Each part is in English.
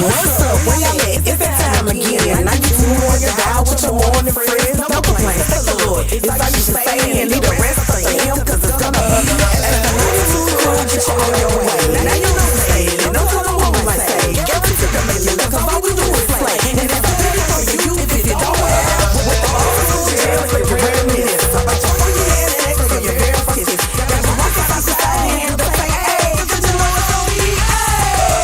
What's up? Where y'all at? It's that time again. 92 your dial with your morning friends. No complaints. Thank the Lord. It's like you should say and leave the rest for him, cause it's gonna be as the 92 crew get you on your way. Now you know the stage. Don't tell them what we like say. Guarantee to make you look, cause all we do is play. And it's a pity for you if you don't have with the old jail for your rare minutes. About your funny ass ex for your bare focus. Got you walking off the side and the say, hey, cause you know it's gonna be, hey.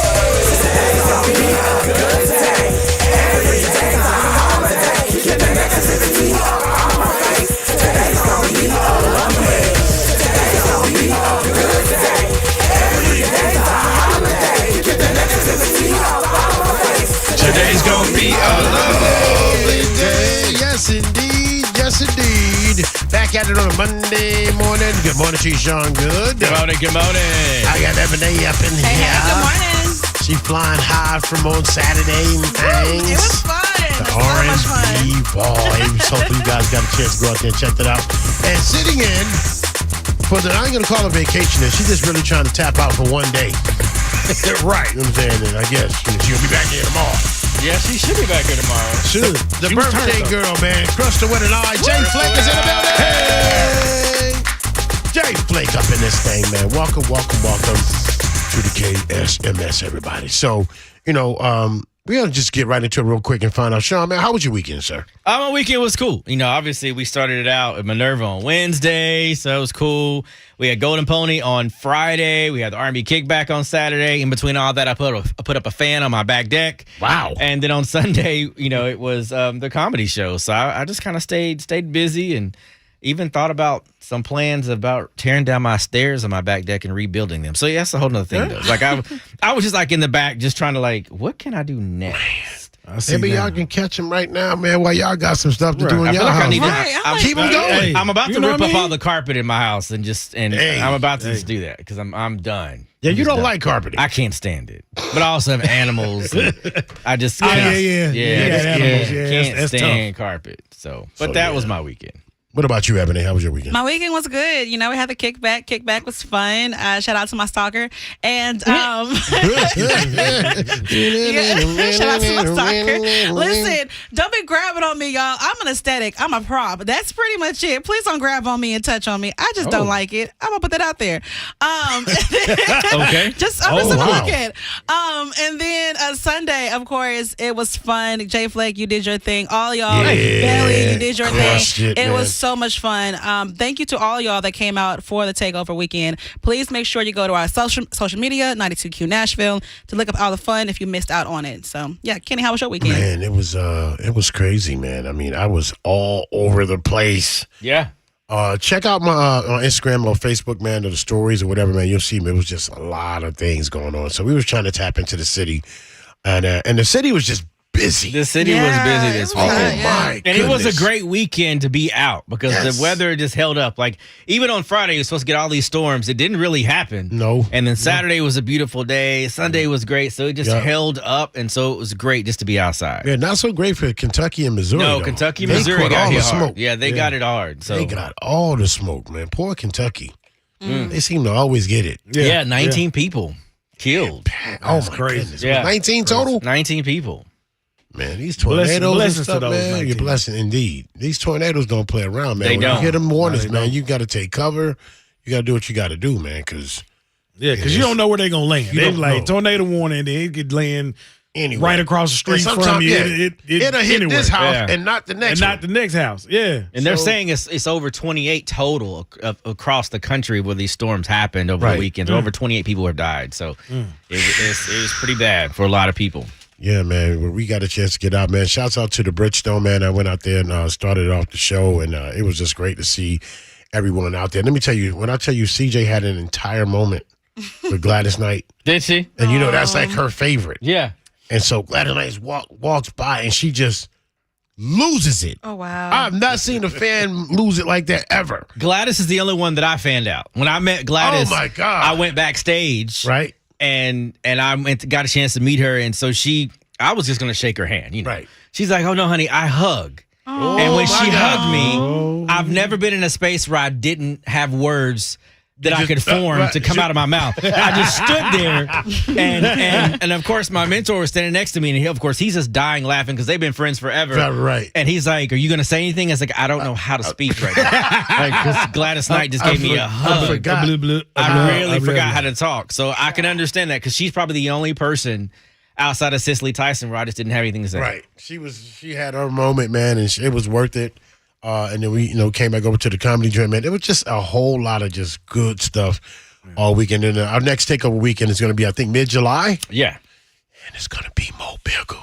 Today's gonna be a good day. Every day's a holiday. Get the negativity all on my face. Today's gonna be a lovely. Today's gonna be a good day. Every day's a holiday. Get the negativity all on my face. Today's gonna be a lovely day. Yes, indeed. Yes, indeed. Back at it on a Monday morning. Good morning to you, Sean. Good. Good morning, good morning. I got Ebony up in here. Hey, good morning. She flying high from on Saturday and things. It was fun. The So much fun. R&B ball. Hopefully you guys got a chance to go out there and check that out. And sitting in for the, I ain't going to call her vacationist. She's just really trying to tap out for one day. Right. You know what I'm saying? And I guess she'll be back here tomorrow. Yeah, she should be back here tomorrow. Should. The birthday girl, man. Crush the wedding eye. Jay Flake is in the building. Hey! Jay Flake up in this thing, man. Welcome to the KSMS, everybody. So, we're going to just get right into it real quick and find out. Sean, man, how was your weekend, sir? My weekend was cool. Obviously we started it out at Minerva on Wednesday, so it was cool. We had Golden Pony on Friday. We had the R&B Kickback on Saturday. In between all that, I put up a fan on my back deck. Wow. And then on Sunday, it was the comedy show. So I just kind of stayed busy and even thought about some plans about tearing down my stairs on my back deck and rebuilding them. So yeah, that's a whole nother thing, though. Like I was just like in the back, just trying to what can I do next? Maybe y'all can catch him right now, man, while y'all got some stuff to do in I your feel like house. I need to Keep them going. I'm about to you know rip what I up mean? all the carpet in my house and I'm about to just do that because I'm done. Yeah, I'm you just don't done. like carpeting. I can't stand it. But I also have animals. And I just Yeah, can't that's stand carpet. So, but that was my weekend. What about you, Ebony? How was your weekend? My weekend was good. We had the kickback. Kickback was fun. Shout out to my stalker. And shout out to my stalker. Listen, don't be grabbing on me, y'all. I'm an aesthetic. I'm a prop. That's pretty much it. Please don't grab on me and touch on me. I just don't like it. I'm gonna put that out there. Okay. I'm just a weekend. And then Sunday, of course, it was fun. Jay Flake, you did your thing. All y'all, Belly, you did your thing. It was so much fun. Thank you to all y'all that came out for the Takeover weekend. Please make sure you go to our social media, 92Q Nashville, to look up all the fun if you missed out on it. So, yeah, Kenny, how was your weekend? Man, it was crazy, man. I mean, I was all over the place. Yeah. Check out my on Instagram or Facebook, man, or the stories or whatever, man. You'll see, man, it was just a lot of things going on. So we was trying to tap into the city, and the city was just busy. The city was busy this weekend. My And goodness. it was a great weekend to be out because Yes. the weather just held up. Like, even on Friday, you were supposed to get all these storms. It didn't really happen. No. And then Saturday was a beautiful day. Sunday was great. So it just held up. And so it was great just to be outside. Yeah, not so great for Kentucky and Missouri. No, though. Kentucky, They Missouri caught got all hit the hard. smoke. Yeah, they got it hard. So They got all the smoke, man. Poor Kentucky. They seem to always get it. yeah, 19 people killed. Oh, my crazy. goodness. Yeah. 19 total? 19 people. Man, these tornadoes Blessings and stuff, to those man. 19. You're blessing indeed. These tornadoes don't play around, man. They When don't. you hear them warnings, No, they man, don't. you got to take cover. You got to do what you got to do, man, because Yeah, because you don't know where they're going to land. You They don't like know. tornado warning, then it could land anyway. right across the street And from sometimes, you. yeah, it'll hit anywhere. this house Yeah. and not the next and not one. the next house. Yeah. And they're So- saying it's over 28 total across the country where these storms happened over Right. the weekend. Over 28 people have died. So it was pretty bad for a lot of people. Yeah, man, we got a chance to get out, man. Shouts out to the Bridgestone, man. I went out there and started off the show, and it was just great to see everyone out there. Let me tell you, when I tell you CJ had an entire moment with Gladys Knight, Did she? and that's like her favorite. Yeah. And so Gladys Knight walks by, and she just loses it. Oh, wow. I've not seen a fan lose it like that ever. Gladys is the only one that I fanned out. When I met Gladys, Oh, my God. I went backstage. Right? And I got a chance to meet her, and so I was just gonna shake her hand, Right. She's like, "Oh no, honey, I hug." And when my she God. hugged me, I've never been in a space where I didn't have words that I could form to come out of my mouth. I just stood there, and of course my mentor was standing next to me, and he's just dying laughing because they've been friends forever. Right. And he's like, "Are you going to say anything?" I was like, "I don't know how to speak right now." Like, 'cause Gladys Knight just gave me a hug. I really forgot how to talk, so I can understand that because she's probably the only person outside of Cicely Tyson where I just didn't have anything to say. Right. She had her moment, man, and it was worth it. And then we, came back over to the comedy joint, man. It was just a whole lot of just good stuff all weekend. And our next takeover weekend is going to be, I think, mid-July. Yeah. And it's going to be Mo Bigger.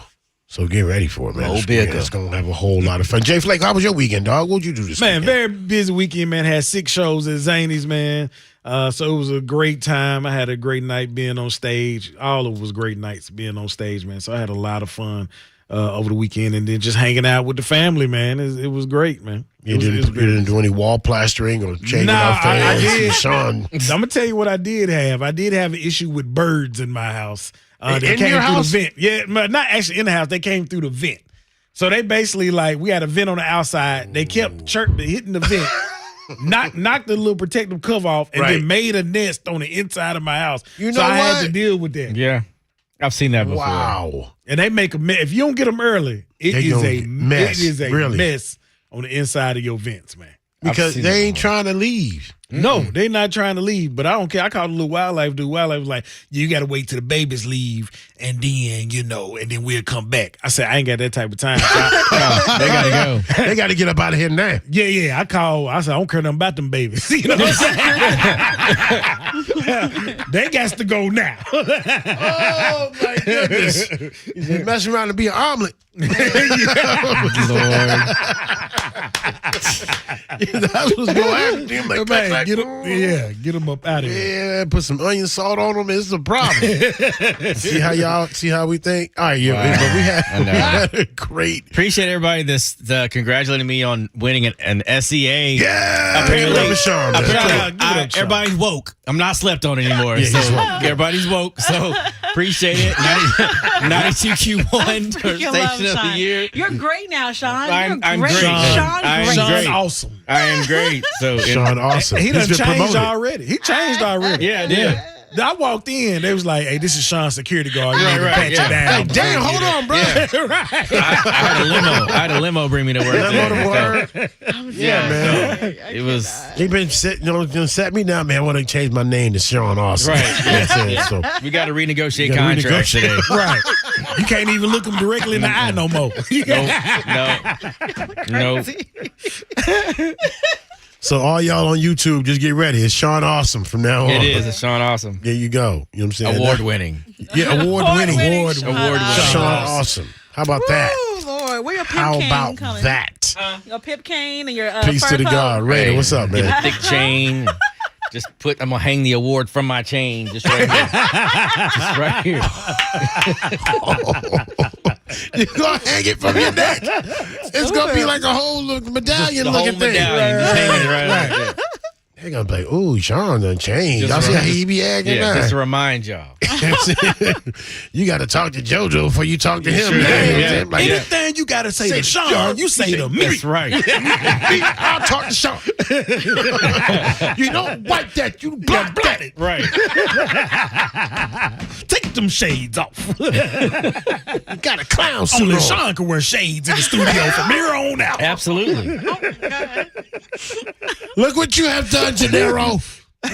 So get ready for it, man. Mo Bigger. It's going to have a whole lot of fun. Jay Flake, how was your weekend, dog? What'd you do this weekend? Very busy weekend, man. Had 6 shows at Zany's, man. So it was a great time. I had a great night being on stage. All of it was great nights being on stage, man. So I had a lot of fun over the weekend, and then just hanging out with the family, man. It was great, man. You didn't do any wall plastering or changing out fans? I did. Sean. I'm going to tell you what I did have. I did have an issue with birds in my house. They in came your through house? the vent. Yeah, not actually in the house. They came through the vent. So they basically, we had a vent on the outside. They kept hitting the vent. knocked the little protective cover off, and then made a nest on the inside of my house. So I had to deal with that. Yeah. I've seen that before. Wow. And they make a mess. If you don't get them early, it is a mess. It is a mess on the inside of your vents, man. Because they ain't trying to leave. No, they're not trying to leave, but I don't care. I called a little wildlife dude. Wildlife was like, you got to wait till the babies leave, and then, and then we'll come back. I said, I ain't got that type of time. So They got to go. They got to get up out of here now. Yeah. I said, I don't care nothing about them babies. You know what I'm saying? They got to go now. Oh, my goodness. You mess around and be an omelet. Lord. That's what's going to happen. Like, Man, get them up out of here. Yeah, put some onion salt on them. It's a problem. see how we think? All right, but we had a great. Appreciate everybody congratulating me on winning an SEA. Yeah, apparently, Sean, everybody's woke. I'm not slept on anymore. So everybody's woke. So appreciate it. 92Q1 Station of the Year. You're great now, Sean. I'm great. great. Sean, Sean, awesome. I am great. So Sean, awesome. He done changed already. He changed already. Yeah, I did. I walked in. They was like, "Hey, this is Sean's security guard. You need to pat you down." Hey, damn, hold on, bro. Yeah. I had a limo bring me to work. Yeah, man. It was. He been set me down, man. I want to change my name to Sean Awesome. Right. That's it. So We got to renegotiate contracts today. Right. You can't even look him directly in the eye no more. No. So all y'all on YouTube, just get ready. It's Sean Awesome from now on. It is. It's Sean Awesome. There you go. You know what I'm saying? Award winning. Yeah, award-winning. Award-winning. Sean Awesome. How about that? Oh, Lord. Where your pip How cane about coming? that? Your pip cane and your Peace fur to the coat? God. Raider, what's up, Get man? a thick chain. I'm going to hang the award from my chain just right here. Just right here. You're going to hang it from your neck. It's going to be like a whole medallion-looking thing. Just hanging it right there. They're going to be like, ooh, Sean done changed. Y'all see how he be acting? Yeah, now? just to remind y'all. You got to talk to JoJo before you talk to him. Sure, man. yeah. Like, Anything you got to say to Sean, you say to me. That's right. I'll talk to Sean. You don't wipe that. You block that. Right. Take them shades off. You got a clown suit Only on. Sean can wear shades in the studio from here on out. Absolutely. Look what you have done, Gennaro.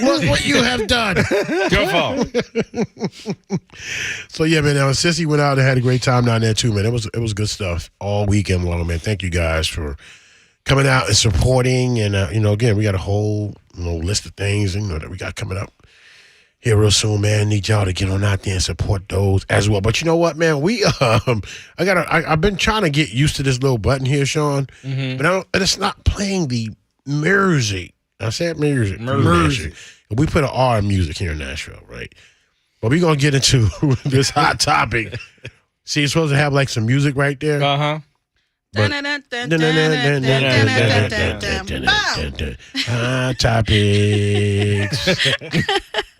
Look what you have done. Your fault. So yeah, man. Sissy went out and had a great time down there too, man. It was good stuff all weekend long, man. Thank you guys for coming out and supporting. And again, we got a whole list of things that we got coming up here real soon, man. Need y'all to get on out there and support those as well. But you know what, man? I've been trying to get used to this little button here, Sean. Mm-hmm. But it's not playing the music. I said music. We put an R in music here in Nashville, right? But we're going to get into this hot topic. See, it's supposed to have like some music right there. Uh-huh. Hot topics.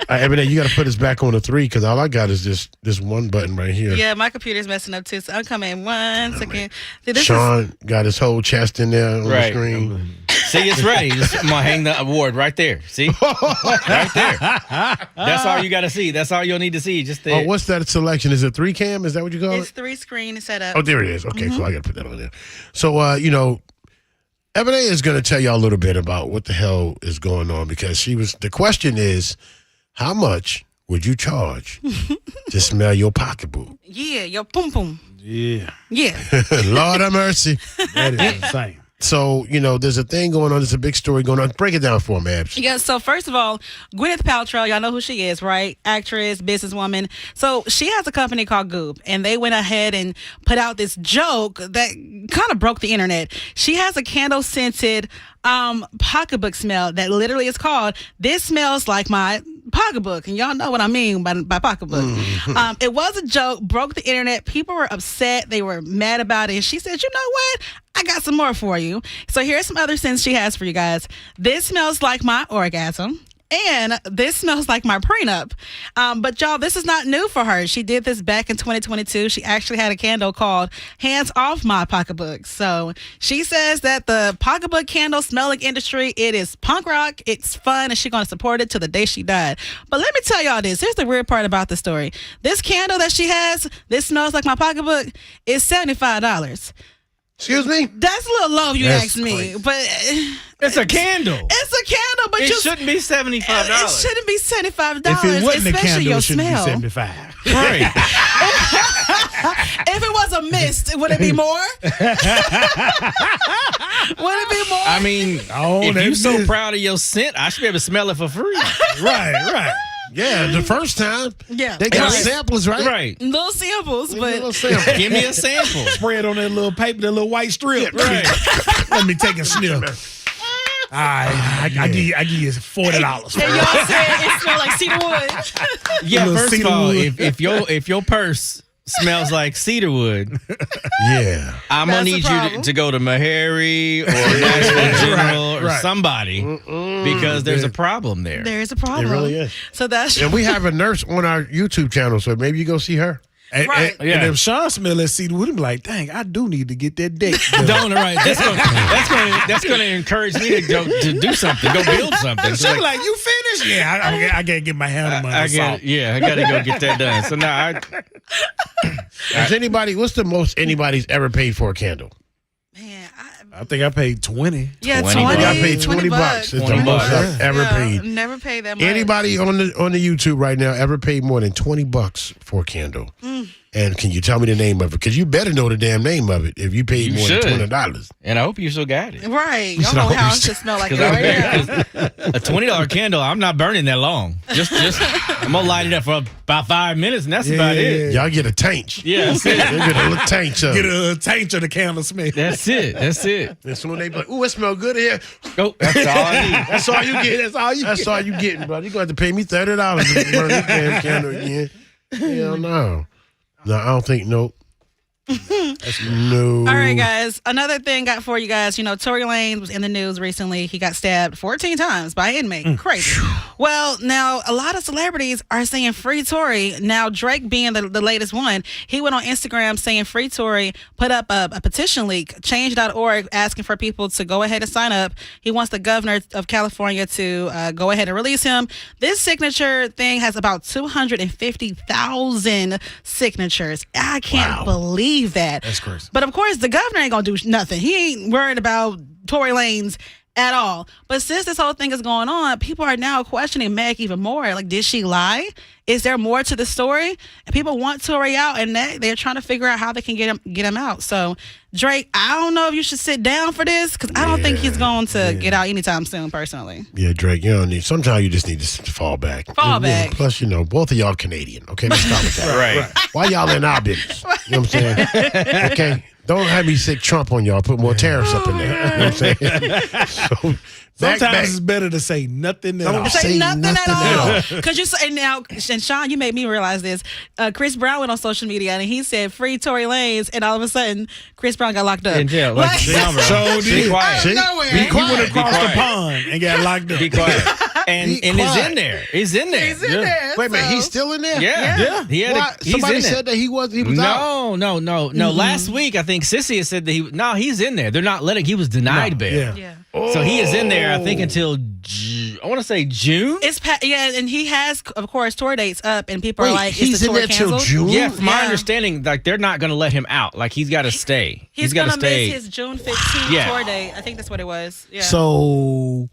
Everyday, you got to put us back on the 3 because all I got is this one button right here. Yeah, my computer's messing up too, so I'll come in 1 second. Sean got his whole chest in there on the screen. See, it's ready. I'm gonna hang the award right there. See, right there. That's all you got to see. That's all you'll need to see. Just there. Oh, what's that selection? Is it 3 cam? Is that what you call It's it? 3 screen setup. Oh, there it is. Okay, so I got to put that on there. So, Ebony is going to tell y'all a little bit about what the hell is going on because the question is, how much would you charge to smell your pocketbook? Yeah, your pum pum. Yeah. Yeah. Lord have mercy. That is insane. So, there's a thing going on. There's a big story going on. Break it down for me, Abs. Yeah, so first of all, Gwyneth Paltrow, y'all know who she is, right? Actress, businesswoman. So she has a company called Goop, and they went ahead and put out this joke that kind of broke the internet. She has a candle-scented pocketbook smell that literally is called, "This smells like my pocketbook," and y'all know what I mean by pocketbook. It was a joke, broke the internet. People were upset. They were mad about it. And she said, "You know what? I got some more for you." So here's some other scents she has for you guys. "This smells like my orgasm." And "This smells like my prenup." But y'all, this is not new for her. She did this back in 2022. She actually had a candle called "Hands Off My Pocketbook." So she says that the pocketbook candle smelling industry, it is punk rock, it's fun, and she's going to support it to the day she died. But let me tell y'all this. Here's the weird part about the story. This candle that she has, "This smells like my pocketbook," is $75. Excuse me? That's a little low, if you ask me. crazy. But It's a candle. it's a candle, but It you shouldn't be $75. It shouldn't be $75. If it wasn't a especially candle, your it shouldn't smell. be 75. Right. If it was a mist, would it be more? Would it be more? I mean, if that you're so is- proud of your scent, I should be able to smell it for free. Right. Yeah, the first time. Yeah. They got Right. samples, right? Right. Little samples, They but get a little sample. Give me a sample. Spread on that little paper, that little white strip. Right. Let me take a sniff. All right, I give you $40. and y'all said it smelled like cedar wood. Yeah, Little first of cedar all, wood. if your purse smells like cedar wood, Yeah. I'm gonna That's need the you problem. to go to Meharry or National General or right. somebody because there's a problem there. There's a problem. It really is. So that's And we have a nurse on our YouTube channel, so maybe you go see her. Right. And if Sean smell that cedar wood, he'd be like, dang, I do need to get that date. Don't right. That's gonna encourage me to go to do something, go build something. She'll be like, you finished? Yeah, I gotta get my hand on my I salt. gotta go get that done. So now What's the most anybody's ever paid for a candle? man. I think I paid 20. 20. $20. I paid 20 bucks. It's the 20 most bucks. I've ever paid. Never paid that much. Anybody on the YouTube right now ever paid more than 20 bucks for a candle? And can you tell me the name of it? Because you better know the damn name of it if you paid You more should. than $20. and I hope you still got it. Right. Y'all So know how you it should smell like it Because right now. a $20 candle, I'm not burning that long. Just I'm gonna light it up for about 5 minutes, and that's about it. Y'all get a taint. Yeah, that's it. They get a little taint of Get it. a taint of the candle smell. That's it. That's it. And so when they be like, ooh, it smell good here. Oh, that's all I need. That's all you get. That's all you getting, bro. You're going to have to pay me $30 to burn this damn candle again. Hell no. No, I don't think, nope. No. All right, guys. Another thing got for you guys. Tory Lanez was in the news recently. He got stabbed 14 times by an inmate. Crazy. Well, now a lot of celebrities are saying free Tory. Now Drake being the latest one, he went on Instagram saying free Tory, put up a petition link, change.org, asking for people to go ahead and sign up. He wants the governor of California to go ahead and release him. This signature thing has about 250,000 signatures. I can't believe that. That's crazy. But of course, the governor ain't gonna do nothing. He ain't worried about Tory Lanez at all. But since this whole thing is going on, people are now questioning Meg even more. Like, did she lie? Is there more to the story? And people want Tory out, and they're trying to figure out how they can get him out. So, Drake, I don't know if you should sit down for this because I don't think he's going to get out anytime soon, personally. Yeah, Drake, sometimes you just need to fall back. Fall back. Plus, both of y'all Canadian. Okay, let's start with that. Right. Why y'all in our business? You know what I'm saying? Okay. Don't have me sick Trump on y'all. Put more tariffs up in there. You know what I'm saying? So, Sometimes it's better to say nothing at all. Say nothing at all. all. Because you say now, and Sean, you made me realize this. Chris Brown went on social media and he said free Tory Lanez, and all of a sudden, Chris Brown got locked up. In jail. Like, So be quiet. See? nowhere. Be He went quiet. across Be the quiet. pond and got locked up. Be quiet. and is quiet. in there. He's in there. He's in there. Wait a minute, so- he's still in there? Yeah. He had Why? he's Somebody in there. said that he was out. No. Last week, I think Sissy had said that he's in there. They're not letting. He was denied bail. Yeah. So he is in there, I think, until I want to say June. And he has, of course, tour dates up, and people Wait, are like, he's "Is the in tour there till canceled?" June? Yeah, from my Yeah. understanding, like they're not going to let him out. Like he's got to stay. He's got to gonna stay. miss his June 15th Yeah. tour date. I think that's what it was. Yeah. So,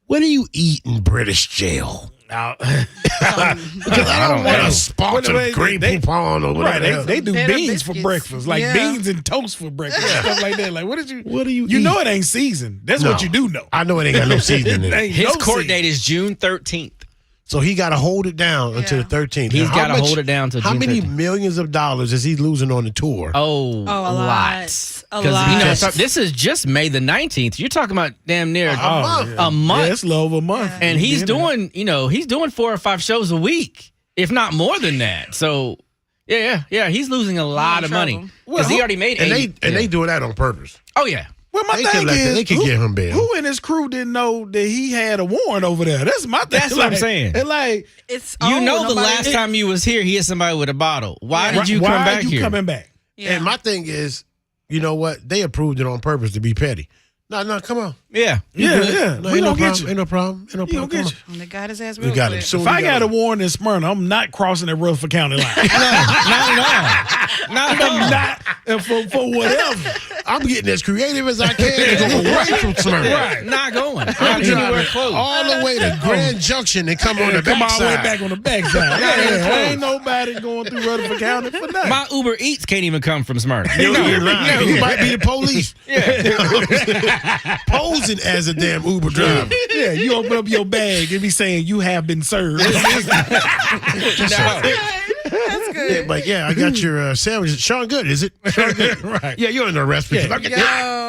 what do you eat in British jail? Because I don't want a spot of green poupon or whatever. Right, they do They're the beans for biscuits. breakfast, like Yeah. beans and toast for breakfast, and stuff like that. Like, what do you? You know eat? it ain't seasoned. That's what No. you do know. I know it ain't got no seasoning in it. Ain't His no court season. date is June 13th. So he got to hold it down until the 13th. He's Now, how gotta much- hold it down till How June many 13th. millions of dollars is he losing on the tour? a Oh, lot. lots. A 'Cause, lot. you know, Just- this is just May the 19th. You're talking about damn near month. a month. Yeah, it's a little over a month. And he's Yeah. doing 4 or 5 shows a week, if not more than that. So, yeah, he's losing a lot of money trouble. because he already made And 80. they doing that on purpose. Oh yeah, Well, my They thing could let- is, they could give him bail. Who in his crew didn't know that he had a warrant over there? That's my thing. That's what I'm saying. And like, It's you know the nobody- last time you was here, he had somebody with a bottle. Why did you why come are back you here? coming back? Yeah. And my thing is, you know what? They approved it on purpose to be petty. No, come on. Yeah, Yeah. No, We ain't no don't get problem. you. Ain't no problem. Ain't no He gonna problem. get Come you. They got his ass on. real We got quick. him. Soon If we I got a him. warrant in Smyrna, I'm not crossing that Rutherford County line. not at all. Not at all. I'm not and for whatever. I'm getting as creative as I can to go away from Smyrna. Right. Not going. I'm Not anywhere driving close. all the way to Grand Junction and come on the Come all the way backside. back on the backside. Yeah, ain't nobody going through Rutherford County for nothing. My Uber Eats can't even come from Smyrna. You're lying. You might be the police. Posing as a damn Uber driver. Yeah, you open up your bag and be saying you have been served. That's good. Yeah, but yeah, I got your sandwich. Sean Good, is it? Sean Good. Right. Yeah, you're in the arrest. Yeah.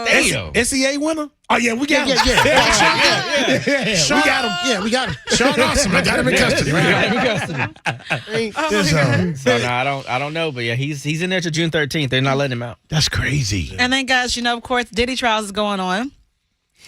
Damn. SEA winner? Oh, yeah, we got him. Yeah. We got him. Yeah, we got him. Sean Awesome. I got him in custody. So no, I don't know, but yeah, he's in there till June 13th. They're not letting him out. That's crazy. And then, guys, of course, Diddy trials is going on.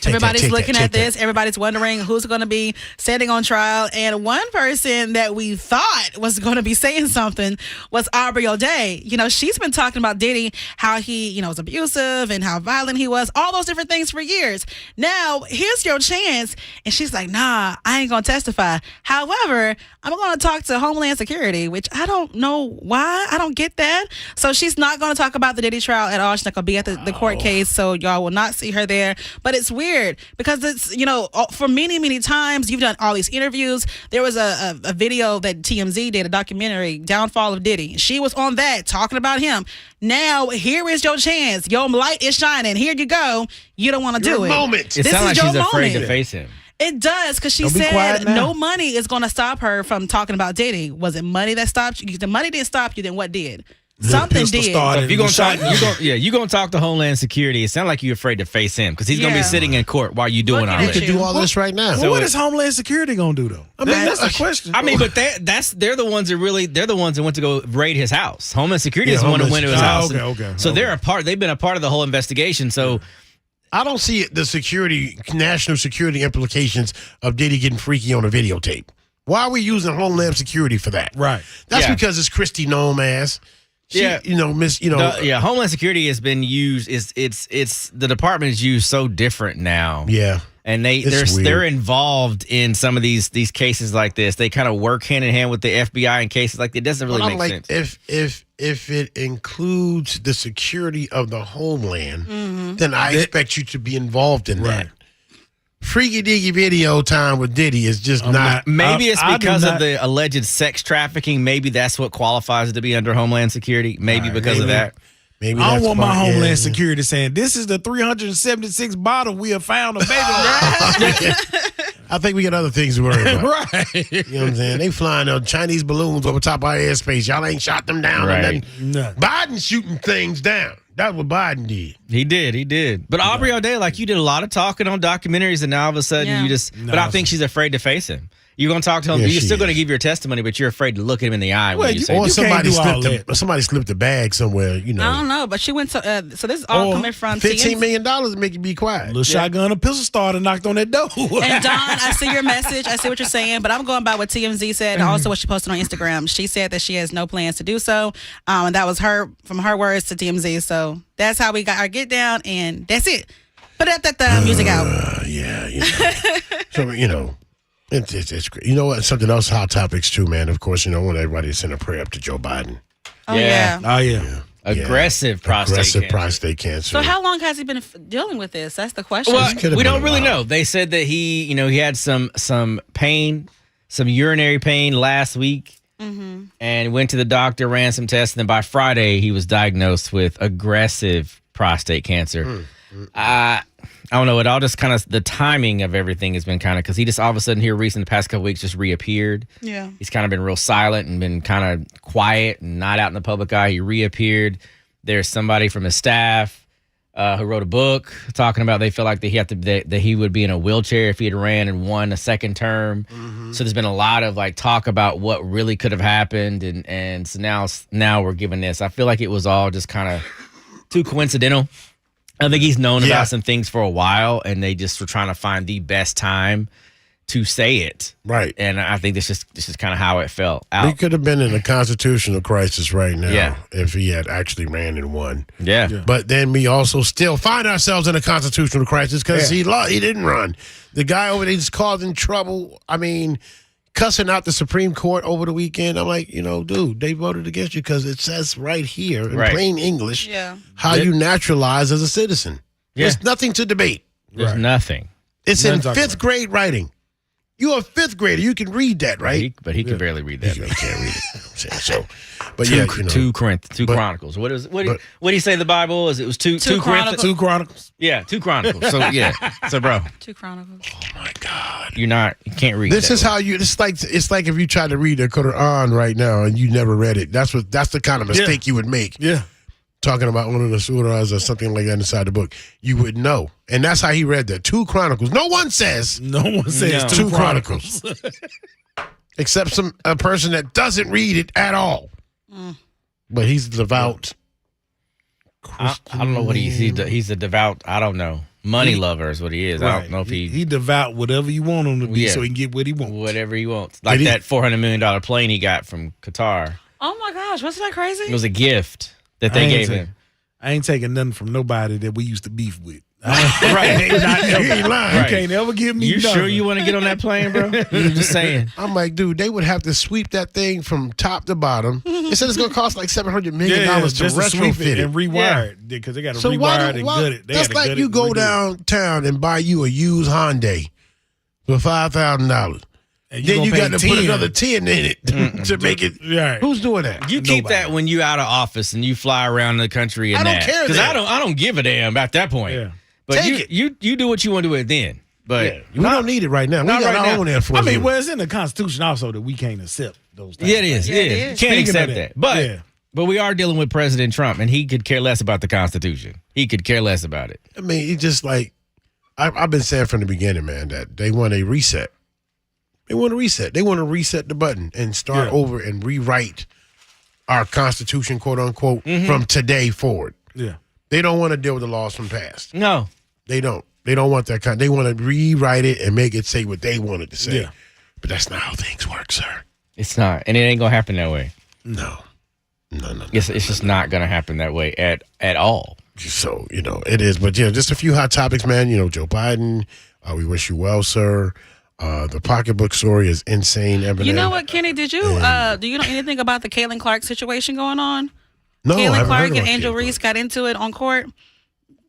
Take Everybody's that, looking take at that. this. Everybody's wondering who's going to be standing on trial. And one person that we thought was going to be saying something was Aubrey O'Day. She's been talking about Diddy, how he, was abusive and how violent he was, all those different things for years. Now, here's your chance. And she's like, nah, I ain't going to testify. However, I'm going to talk to Homeland Security, which I don't know why. I don't get that. So she's not going to talk about the Diddy trial at all. She's not going to be at the court case. So y'all will not see her there. But it's weird because it's, for many, many times you've done all these interviews. There was a video that TMZ did, a documentary, Downfall of Diddy. She was on that talking about him. Now, here is your chance. Your light is shining. Here you go. You don't want to do it. Moment. It This sounds like is your she's afraid to moment. face him. It does, because she Don't be quiet said now. no money is going to stop her from talking about Diddy. Was it money that stopped you? If the money didn't stop you, then what did? Something pistol did. started. If you're gonna talk to Homeland Security, it sounds like you're afraid to face him because he's gonna be Yeah. sitting in court while you doing Looking all at We this. could do all this right now. Well, what is Homeland Security going to do, though? I mean, that's the question. I mean, but they're the ones that went to go raid his house. Homeland Security Yeah, is the one who Homeland went to his house. Okay. So they've been a part of the whole investigation. So I don't see the national security implications of Diddy getting freaky on a videotape. Why are we using Homeland Security for that? Right. That's Yeah. because it's Christy Nome ass. She, Yeah. Homeland Security has been used. It's the department is used so different now. Yeah. And It's they're weird. involved in some of these cases like this. They kind of work hand in hand with the FBI in cases like that. It doesn't really But make I'm like, sense. if it includes the security of the homeland, then I expect you to be involved in that. Freaky diggy video time with Diddy is just not. Maybe it's I do because not- of the alleged sex trafficking. Maybe that's what qualifies it to be under Homeland Security. Maybe because of maybe. that. Maybe I don't that's want my why- Homeland yeah. Security saying, this is the 376 bottle we have found available. I think we got other things to worry about. Right. You know what I'm saying? They flying Chinese balloons over top our airspace. Y'all ain't shot them down. Right. And Nothing. Biden shooting things down. That's what Biden did. He did. But Aubrey O'Day, like you did a lot of talking on documentaries, and now all of a sudden Yeah. you just. But I think she's afraid to face him. You're gonna talk to him. Yeah, You're she still gonna is. give your testimony, but you're afraid to look at him in the eye Well, when you say. Or You can't somebody slipped a bag somewhere. You know, I don't know, but she went to. So this is all Or coming from $15 TMZ. million to make you be quiet. Little shotgun, a pistol starter knocked on that door. And Don, I see your message. I see what you're saying, but I'm going by what TMZ said and also what she posted on Instagram. She said that she has no plans to do so, and that was from her words to TMZ. So that's how we got our get down, and that's it. Put that music out. Yeah, you know. So you know. It's great. You know what? Something else, hot topics too, man. Of course, you know, I want everybody to send a prayer up to Joe Biden. Oh yeah. Oh, yeah. Aggressive prostate cancer. So how long has he been dealing with this? That's the question. Well, could've we been don't a really while. know. They said that he had some pain, some urinary pain last week, and went to the doctor, ran some tests, and then by Friday he was diagnosed with aggressive prostate cancer. I don't know. It all just kind of the timing of everything has been kind of because he just all of a sudden here recently the past couple weeks just reappeared. Yeah. He's kind of been real silent and been kind of quiet and not out in the public eye. He reappeared. There's somebody from his staff who wrote a book talking about they feel like that he would be in a wheelchair if he had ran and won a second term. So there's been a lot of like talk about what really could have happened, and so now we're giving this. I feel like it was all just kind of too coincidental. I think he's known about some things for a while, and they just were trying to find the best time to say it. Right. And I think this is kind of how it fell out. We could have been in a constitutional crisis right now Yeah. if he had actually ran and won. Yeah. But then we also still find ourselves in a constitutional crisis because he didn't run. The guy over there just causing trouble. I mean, cussing out the Supreme Court over the weekend. I'm like, dude, they voted against you because it says right here in plain English how you naturalize as a citizen. Yeah. There's nothing to debate. There's nothing. It's in fifth grade writing. You're a fifth grader. You can read that, right? But he can barely read that. He can't read it. You know what I'm saying? So, but Two Chronicles. What do you say the Bible is? It was two Chronicles. 2 Chronicles. Yeah, 2 Chronicles. So so bro, 2 Chronicles. Oh my God. you can't read. This that is way. how it's like if you try to read the Quran right now and you never read it. That's the kind of mistake you would make. Yeah. Talking about one of the surahs or something like that inside the book, you would know. And that's how he read that. 2 Chronicles. No one says No one says 2 Chronicles. Except a person that doesn't read it at all. But he's devout. I don't know what he's a devout. I don't know. Money lover is what he is. I don't know if he devout whatever you want him to be so he can get what he wants. whatever he wants. Like that $400 million plane he got from Qatar. Oh my gosh, wasn't that crazy? It was a gift that they gave him. I ain't taking nothing from nobody that we used to beef with. Right. You ain't lying. You can't ever give me You nothing. sure you want to get on that plane, bro? You're just saying. I'm like, dude, they would have to sweep that thing from top to bottom. They said it's going to cost like $700 million to just sweep retrofit it. and rewire it because they got to So rewire it and gut it. They that's gotta like gut you it, go redo it. downtown and buy you a used Hyundai for $5,000. And Then you gonna got pay to put 10. another 10 in it to make it. Right. Who's doing that? You keep Nobody. that when you out of office and you fly around the country and I don't that. care Because then. I don't give a damn at that point. Yeah. But Take you do what you want to do it then. But We don't need it right now. We not got right our now. own Air Force. I mean, well, it's in the Constitution also that we can't accept those things. yeah, it is. Yeah, it it is. is. You can't Speaking accept of that. that, But we are dealing with President Trump, and he could care less about the Constitution. He could care less about it. I mean, it's just like I've been saying from the beginning, man, that they want a reset. They want to reset. They want to reset the button and start over and rewrite our Constitution, quote unquote, from today forward. Yeah. They don't want to deal with the laws from past. No. They don't. They don't want that kind. They want to rewrite it and make it say what they wanted to say. Yeah. But that's not how things work, sir. It's not. And it ain't going to happen that way. No. It's just not going to happen that way at all. So, it is. But, just a few hot topics, man. Joe Biden, we wish you well, sir. The pocketbook story is insane, Eminem. You know what, Kenny? Do you know anything about the Caitlin Clark situation going on? No, I Caitlin haven't Clark heard and about Angel Caitlin Reese got into it on court.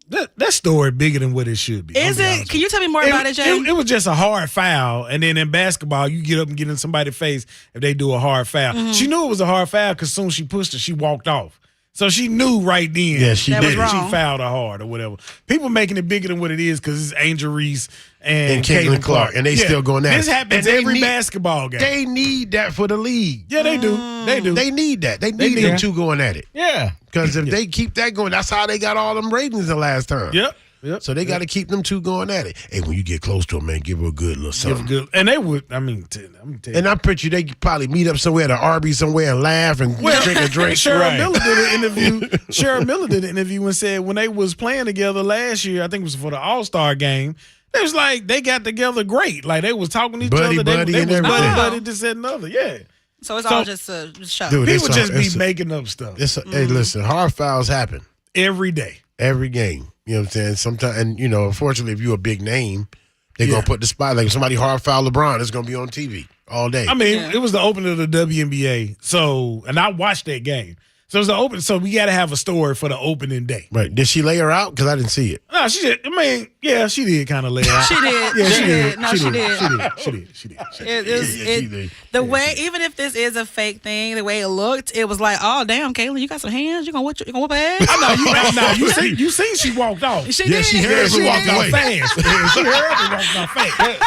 That story bigger than what it should be. Is it? Can you tell me more about it, Jay? It was just a hard foul, and then in basketball, you get up and get in somebody's face if they do a hard foul. Mm-hmm. She knew it was a hard foul because soon as she pushed her, she walked off. So she knew right then. Yeah, she That did. was wrong. She fouled her hard or whatever. People making it bigger than what it is because it's Angel Reese and Caitlin Clark, and they still going at This it. happens And they every need- basketball game. They need that for the league. Yeah, they do. They do. They need that. They need them two going at it. Yeah. Because if they keep that going, that's how they got all them ratings the last time. Yep. Yep. So they got to keep them two going at it. Hey, when you get close to them, man, give her a good little something. And they would, I mean, I'm telling you. And I bet you they could probably meet up somewhere at an Arby's somewhere and laugh and drink a drink. Cheryl Miller did an interview. Cheryl Miller did an interview and said when they was playing together last year, I think it was for the All-Star game, it was like they got together great. Like they was talking to each other. They and was everything. buddy, this and another. Yeah. So it's all just a show. Dude, People just be making up stuff. Hey, listen, hard fouls happen. Every day. Every game. You know what I'm saying? Sometimes, and you know, unfortunately, if you're a big name, they're gonna put the spot. Like if somebody hard foul LeBron, it's gonna be on TV all day. I mean, it was the opening of the WNBA. So, and I watched that game. So it was the open. So we got to have a story for the opening day. Right? Did she lay her out? Because I didn't see it. No, she did. I mean, yeah, she did kind of lay her out. She did. Yeah, she did. No, she did. She did. She did. The way, even if this is a fake thing, the way it looked, it was like, oh damn, Caitlin, you got some hands. You gonna whoop her ass? You seen she walked off. She did. She heard She her walked walk off away. fast. She heard her walking off fast.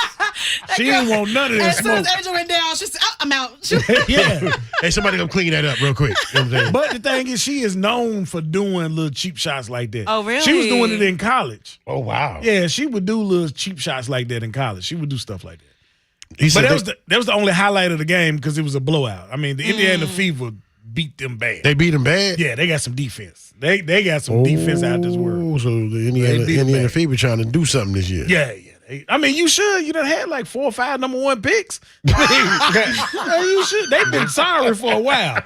She didn't want none of As that soon smoke. as Angel went down, she said, I'm out. Yeah. Hey, somebody gonna clean that up real quick. You know what I'm saying? But the thing is, she is known for doing little cheap shots like that. Oh, really? She was doing it in college. Oh wow. Yeah, she would do little cheap shots like that in college. She would do stuff like that. He said But that was the only highlight of the game because it was a blowout. I mean, the Indiana Fever beat them bad. they beat him bad. Yeah, they got some defense. They got some defense out this world. So the They beat 'em Indiana bad. Fever trying to do something this year. Yeah. I mean, you should. You done had like 4 or 5 number 1 picks. You should. They've been sorry for a while.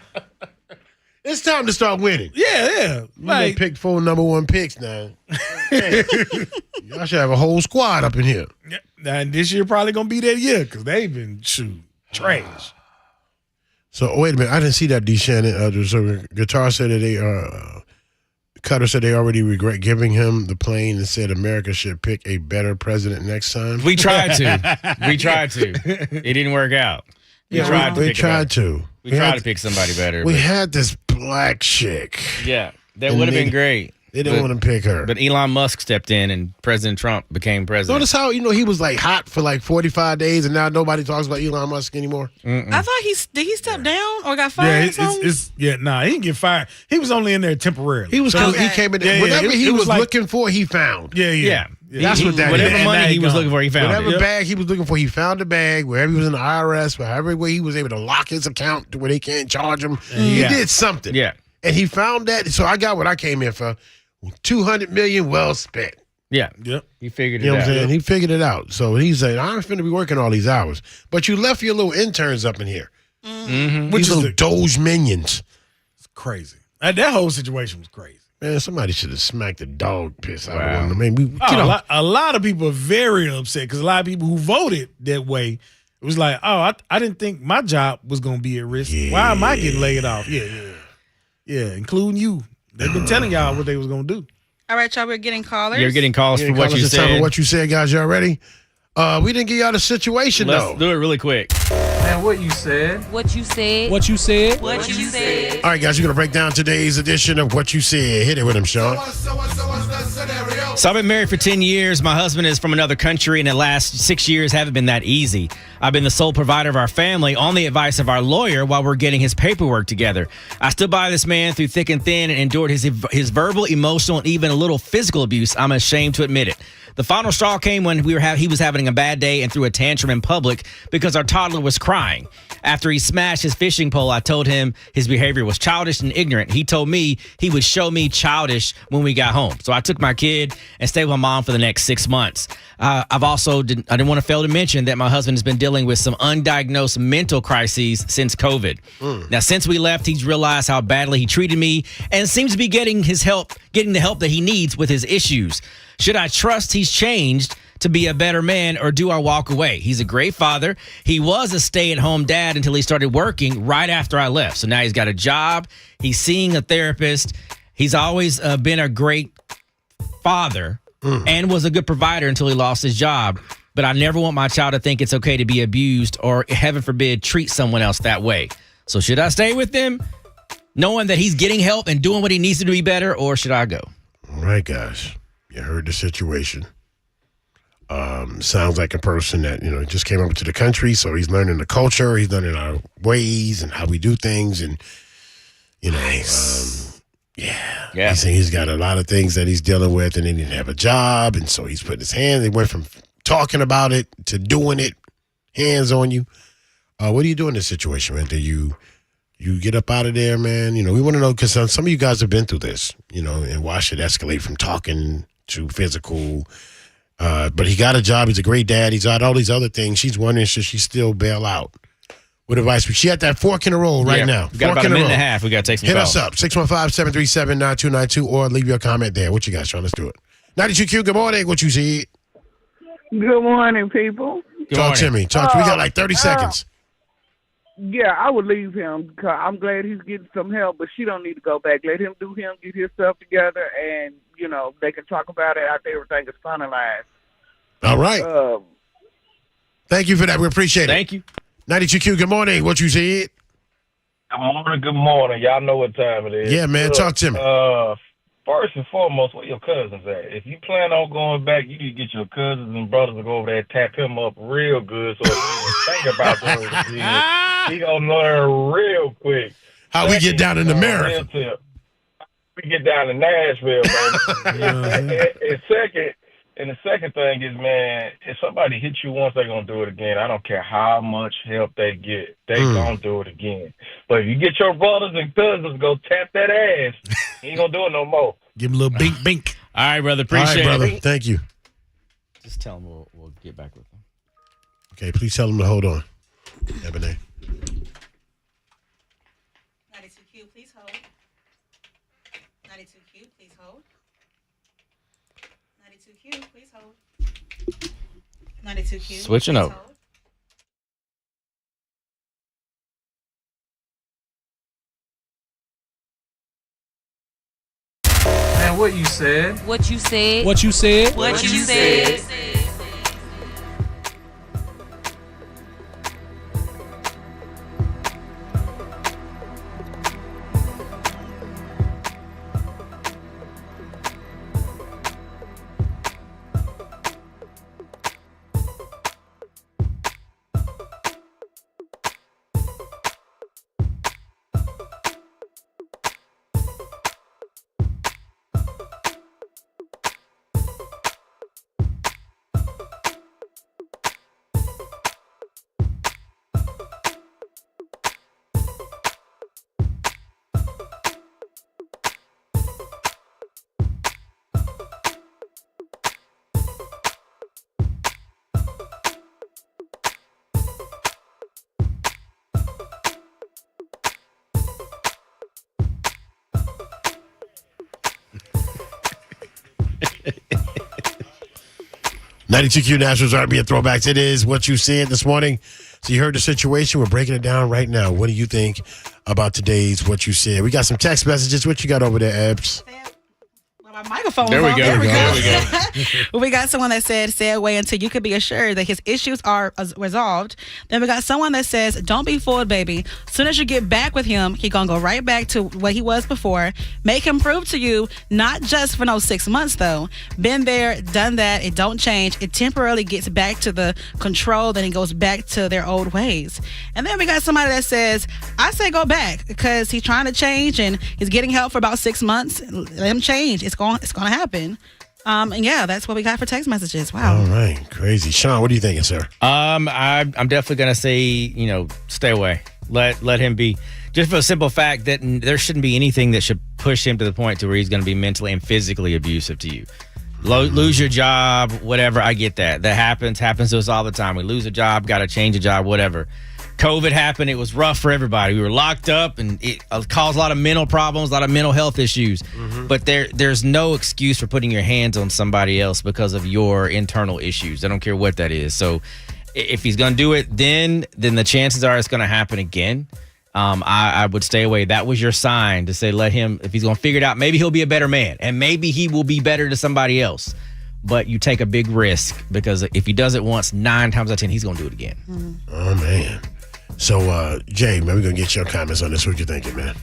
It's time to start winning. Yeah. You done picked 4 number 1 picks now. Man, y'all should have a whole squad up in here. And this year probably gonna be that year because they've been trash. So wait a minute, I didn't see that D. Shannon. So Guitar said that they Cutter said they already regret giving him the plane and said America should pick a better president next time. We tried to. It didn't work out. We tried to pick somebody better. We had this black chick. Yeah, that would have been great. They didn't want to pick her. But Elon Musk stepped in and President Trump became president. Notice how, he was like hot for like 45 days and now nobody talks about Elon Musk anymore? I thought did he step down or got fired or something? He didn't get fired. He was only in there temporarily. He came in whatever he was looking for, he found. Yeah. That's what that is. Whatever money he was looking for, he found Whatever it. bag he was looking for, he found the bag. Wherever he was in the IRS, wherever way he was able to lock his account to where they can't charge him, he did something. Yeah. And he found that. So I got what I came in for. $200 million well spent. Yeah. Yep. He figured it You know out. what I'm saying? He figured it out. So he's saying, I'm finna be working all these hours. But you left your little interns up in here. Mm-hmm. Which is little Doge minions. It's crazy. That whole situation was crazy. Man, somebody should have smacked the dog piss out Wow. of one. I mean, a lot of people are very upset because a lot of people who voted that way, it was like, oh, I didn't think my job was going to be at risk. Yeah. Why am I getting laid off? Yeah, including you. They've been telling y'all what they was going to do. All right, y'all, we're getting callers. You're getting calls for what you Tell me said. what you said, guys. Y'all ready? We didn't get y'all the situation, Let's though. do it really quick. Man, what you said? What you said? What you said? What you said? All right, guys, you're going to break down today's edition of What You Said. Hit it with him, Sean. So I've been married for 10 years. My husband is from another country, and the last 6 years haven't been that easy. I've been the sole provider of our family on the advice of our lawyer while we're getting his paperwork together. I stood by this man through thick and thin and endured his verbal, emotional, and even a little physical abuse. I'm ashamed to admit it. The final straw came when he was having a bad day and threw a tantrum in public because our toddler was crying. After he smashed his fishing pole, I told him his behavior was childish and ignorant. He told me he would show me childish when we got home. So I took my kid and stayed with my mom for the next 6 months. I didn't want to fail to mention that my husband has been dealing with some undiagnosed mental crises since COVID. Now, since we left, he's realized how badly he treated me and seems to be getting the help that he needs with his issues. Should I trust he's changed to be a better man, or do I walk away? He's a great father. He was a stay-at-home dad until he started working right after I left. So now he's got a job. He's seeing a therapist. He's always been a great father and was a good provider until he lost his job. But I never want my child to think it's okay to be abused or, heaven forbid, treat someone else that way. So should I stay with him, knowing that he's getting help and doing what he needs to do to be better, or should I go? All right, guys. You heard the situation. Sounds like a person that, just came over to the country, so he's learning the culture, he's learning our ways and how we do things, and, Yeah. He's saying he's got a lot of things that he's dealing with, and he didn't have a job, and so he's putting his hands. He went from talking about it to doing it, hands on you. What do you do in this situation, man? Do you get up out of there, man? You know, we want to know because some of you guys have been through this, you know, and watched it escalate from talking to physical. But he got a job. He's a great dad. He's got all these other things. She's wondering, should she still bail out? What advice? She at that fork in the road right now. We got about a minute and a half. We got to take some calls. Hit us up, 615-737-9292, or leave your comment there. What you guys trying? Let's do it. 92Q, good morning. What you see? Good morning, people. Talk to me. We got like 30 seconds. Yeah, I would leave him because I'm glad he's getting some help, but she don't need to go back. Let him do him, get his stuff together, and, you know, they can talk about it after everything is finalized. All right. Thank you for that. We appreciate it. Thank you. 92Q, good morning. What you see? Good morning. Y'all know what time it is. Yeah, man. Talk to me. First and foremost, where your cousins at? If you plan on going back, you need to get your cousins and brothers to go over there and tap him up real good so if he even think about doing it again, he gonna learn real quick. How we get down in America. We get down to Nashville, baby. And the second thing is, man, if somebody hits you once, they're going to do it again. I don't care how much help they get. They going to do it again. But if you get your brothers and cousins to go tap that ass, he ain't going to do it no more. Give him a little bink, bink. All right, brother. Appreciate brother. it. Thank you. Just tell him we'll get back with him. Okay, please tell him to hold on. Ebony. 92Q, please hold. 92Q, please hold. 92Q, please hold. 92Q. Switching over. Man, what you said? What you said? What you said? What you said? '92Q Nationals R&B and Throwbacks. It is what you said this morning. So you heard the situation. We're breaking it down right now. What do you think about today's What You Said? We got some text messages. What you got over there, Ebs? My microphone. There we go. There we go. There we go. Well, we got someone that said, stay away until you can be assured that his issues are resolved. Then we got someone that says, don't be fooled, baby. As soon as you get back with him, he gonna go right back to what he was before. Make him prove to you, not just for 6 months, though. Been there, done that. It don't change. It temporarily gets back to the control, then it goes back to their old ways. And then we got somebody that says, I say go back because he's trying to change and he's getting help for about 6 months. Let him change. It's going to happen. And yeah, that's what we got for text messages. Wow. All right. Crazy. Sean, what are you thinking, sir? I'm definitely going to say, stay away. Let him be. Just for the simple fact that there shouldn't be anything that should push him to the point to where he's going to be mentally and physically abusive to you. Lose your job, whatever. I get that. That happens to us all the time. We lose a job, got to change a job, whatever. COVID happened. It was rough for everybody. We were locked up, and it caused a lot of mental problems, a lot of mental health issues. Mm-hmm. But there's no excuse for putting your hands on somebody else because of your internal issues. I don't care what that is. So if he's going to do it, then the chances are it's going to happen again. I would stay away. That was your sign to say, let him, if he's going to figure it out, maybe he'll be a better man, and maybe he will be better to somebody else. But you take a big risk because if he does it once, 9 times out of 10, he's going to do it again. Mm-hmm. Oh, man. So, Jay, man, we're going to get your comments on this. What you thinking, man?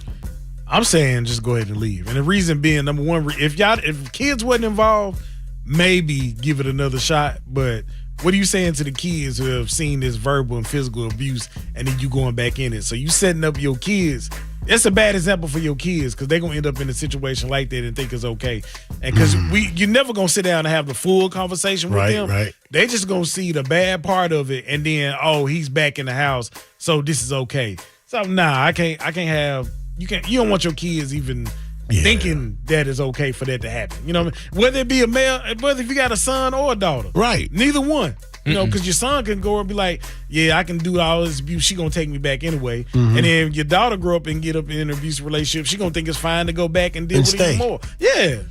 I'm saying just go ahead and leave. And the reason being, number one, if kids wasn't involved, maybe give it another shot. But what are you saying to the kids who have seen this verbal and physical abuse and then you going back in it? So you setting up your kids it's a bad example for your kids because they're gonna end up in a situation like that and think it's okay. And because you're never gonna sit down and have the full conversation with them. Right. They just gonna see the bad part of it, and then he's back in the house, so this is okay. So nah, I can't have you don't want your kids even thinking that it's okay for that to happen. You know what I mean? Whether it be a male, whether if you got a son or a daughter. Right. Neither one. You know, because your son can go and be like, yeah, I can do all this abuse. She gonna take me back anyway. And then your daughter grow up and get up in an abusive relationship. She gonna think it's fine to go back and deal with it even more. Yeah.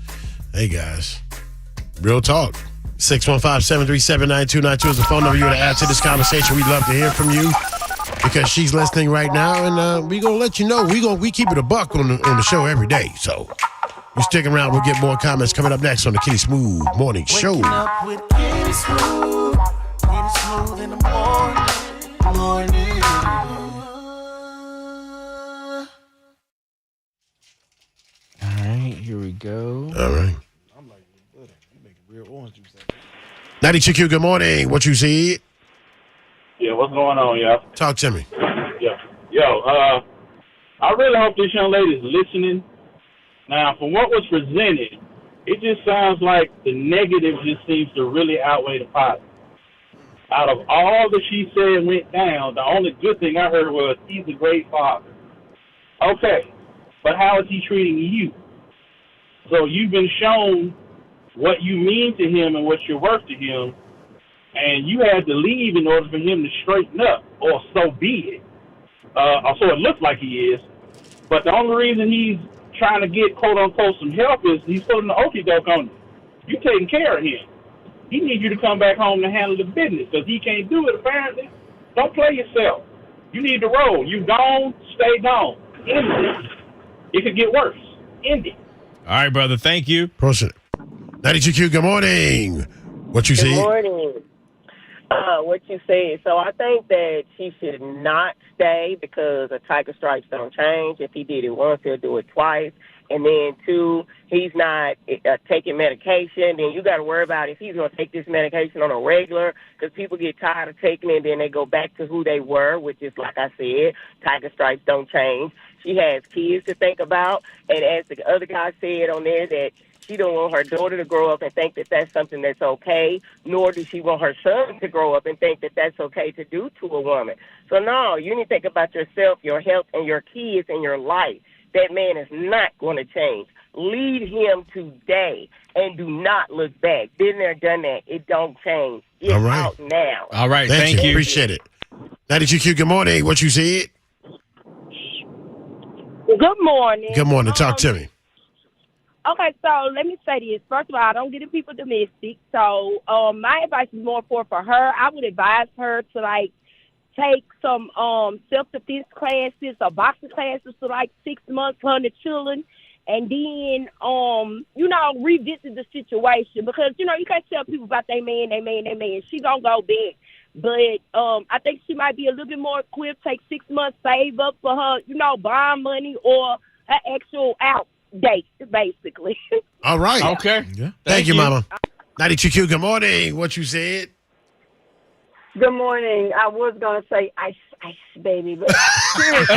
Hey, guys. Real talk. 615-737-9292 is the phone number you want to add to this conversation. We'd love to hear from you because she's listening right now, and we gonna let you know. We keep it a buck on the show every day. So you stick around. We'll get more comments coming up next on the Kitty Smooth Morning Show. Waking up with Kitty Smooth. Kitty Smooth in the morning. All right, here we go. All right. I'm like, you making real orange juice. 92Q, good morning. What you see? Yeah, what's going on, y'all? Talk to me. Yeah. Yo, I really hope this young lady's listening. Now, from what was presented, it just sounds like the negative just seems to really outweigh the positive. Out of all that she said went down, the only good thing I heard was he's a great father. Okay, but how is he treating you? So you've been shown what you mean to him and what you're worth to him, and you had to leave in order for him to straighten up, or so be it. Or so it looks like he is. But the only reason he's trying to get, quote-unquote, some help is he's putting the okie doke on you. You taking care of him. He needs you to come back home to handle the business because he can't do it, apparently. Don't play yourself. You need to roll. You gone, stay gone. End it. It could get worse. End it. All right, brother. Thank you. Proceed. 92Q, good morning. What you see? Good morning. What you said. So I think that she should not stay because a tiger stripes don't change. If he did it once, he'll do it twice. And then, two, he's not taking medication. Then you got to worry about if he's going to take this medication on a regular, because people get tired of taking it and then they go back to who they were, which is, like I said, tiger stripes don't change. She has kids to think about. And as the other guy said on there, that she don't want her daughter to grow up and think that that's something that's okay, nor does she want her son to grow up and think that that's okay to do to a woman. So, no, you need to think about yourself, your health, and your kids and your life. That man is not going to change. Leave him today and do not look back. Been there, done that. It don't change. Get All right. out now. All right. Thank you. you. Appreciate it. 92Q, good morning. What you see? Good morning. Good morning. Talk to me. Okay, so let me say this. First of all, I don't get in people domestic. So my advice is more for her. I would advise her to, take some self-defense classes or boxing classes for 6 months, learn the children, and then, revisit the situation. Because, you can't tell people about their man. She gonna go back. But I think she might be a little bit more equipped, take 6 months, save up for her, bond money or her actual out date, basically. All right. Okay. Yeah. Thank you, Mama. 92Q, good morning. What you said? Good morning. I was going to say ice, baby, but seriously.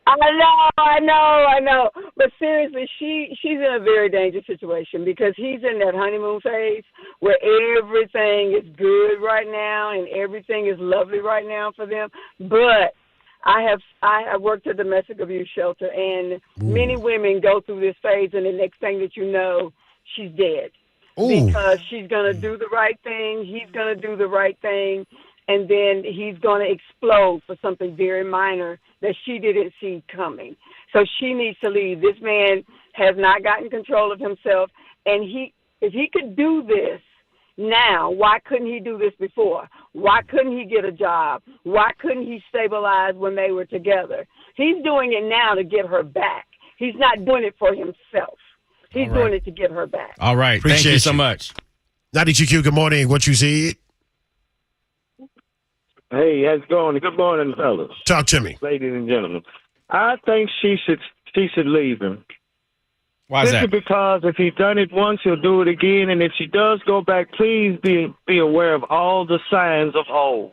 I know. But seriously, she's in a very dangerous situation because he's in that honeymoon phase where everything is good right now and everything is lovely right now for them. But I have worked at a domestic abuse shelter, and many women go through this phase, and the next thing that you know, she's dead. Ooh. Because she's going to do the right thing, he's going to do the right thing, and then he's going to explode for something very minor that she didn't see coming. So she needs to leave. This man has not gotten control of himself, and if he could do this now, why couldn't he do this before? Why couldn't he get a job? Why couldn't he stabilize when they were together? He's doing it now to get her back. He's not doing it for himself. He's doing it to get her back. All right. Thank you so much. 92Q, good morning. What you see? Hey, how's it going? Good morning, fellas. Talk to me. Ladies and gentlemen. I think she should leave him. Why is that? Simply because if he's done it once, he'll do it again. And if she does go back, please be aware of all the signs of old.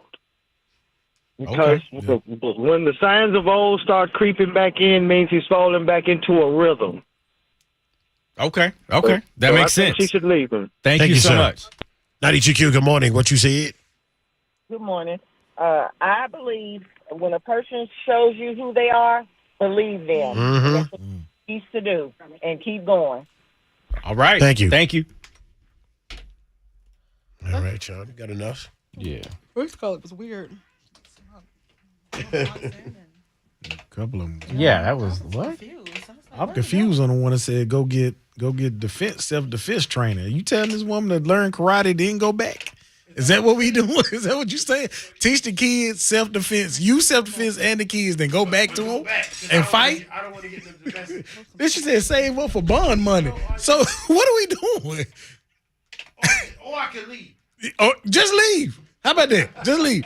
Because when the signs of old start creeping back in, means he's falling back into a rhythm. Okay. That makes sense. She should leave him. Thank you so much. 92Q, good morning. What you said? Good morning. I believe when a person shows you who they are, believe them. Mm-hmm. That's what he needs to do, and keep going. All right. Thank you. All right, Sean. You got enough? Yeah. First call it was weird. Couple of them. Yeah, that was what? I'm confused on the one that said go get self-defense training. You telling this woman to learn karate, then go back? Is that what we doing? Is that what you saying? Teach the kids self-defense, you self-defense and the kids, then go back to them and fight? I don't want to get into the domestic. Then she said save up for bond money. So what are we doing? Or I can leave. Oh, just leave. How about that? Just leave.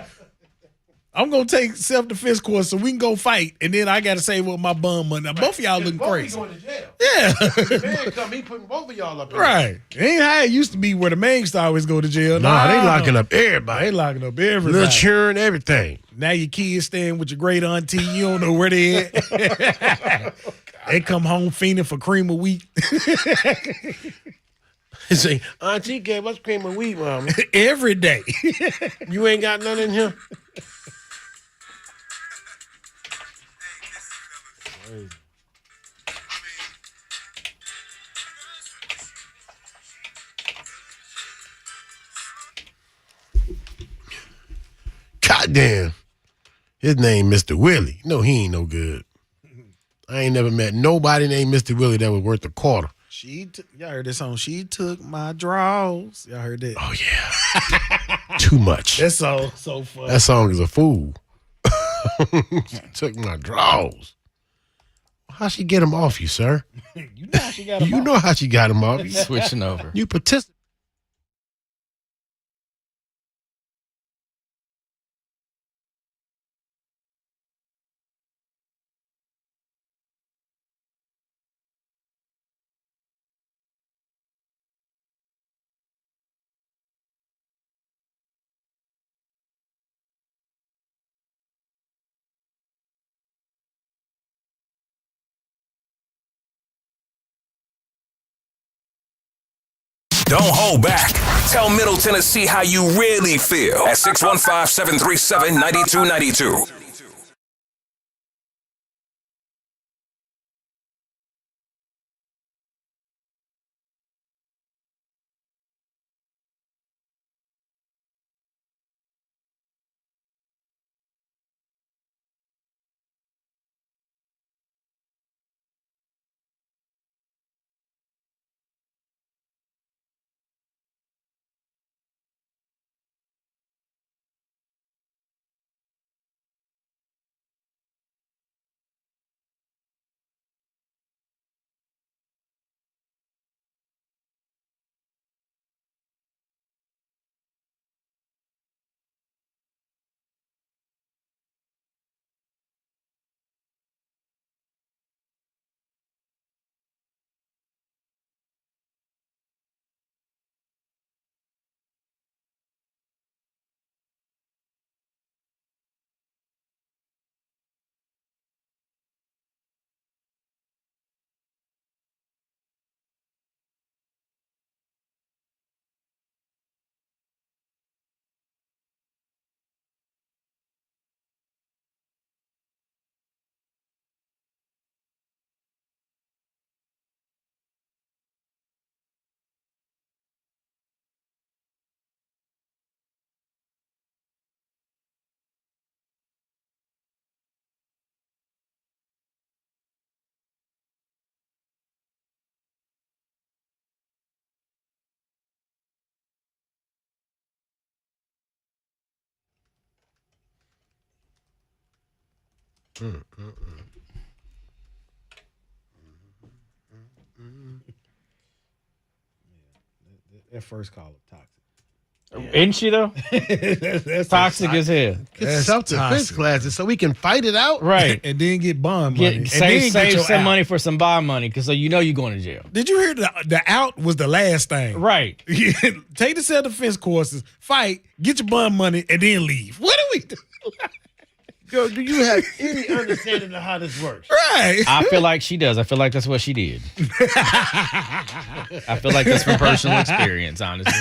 I'm going to take self-defense course so we can go fight, and then I got to save up my bond money. Now, both of y'all looking crazy. Going to jail. Yeah. The man come, he putting both of y'all up in Right. It ain't how it used to be where the man used to always go to jail. Nah, they locking up everybody. They locking up everybody. Little children, everything. Now your kids staying with your great auntie. You don't know where they at. They come home fiending for cream of wheat. They say, Auntie gave us cream of wheat, Mama. Every day. You ain't got none in here? Goddamn. His name Mr. Willie. No, he ain't no good. I ain't never met nobody named Mr. Willie that was worth a quarter. Y'all heard this song? She took my draws. Y'all heard that? Oh, yeah. Too much. That's so funny. That song is a fool. She took my draws. How she get him off you, sir? You know how she got him You off. know how she got him off you. Switching over. You participate. Don't hold back. Tell Middle Tennessee how you really feel at 615-737-9292. That first call of toxic. Isn't she though? That's toxic as hell. Get self-defense classes so we can fight it out. Right. And then get bond money. And Save then get your some out. money for some bond money because so you know you're going to jail. Did you hear the out was the last thing? Right. Take the self-defense courses, fight, get your bond money, and then leave. What do we do? Girl, do you have any understanding of how this works? Right. I feel like she does. I feel like that's what she did. I feel like that's from personal experience, honestly.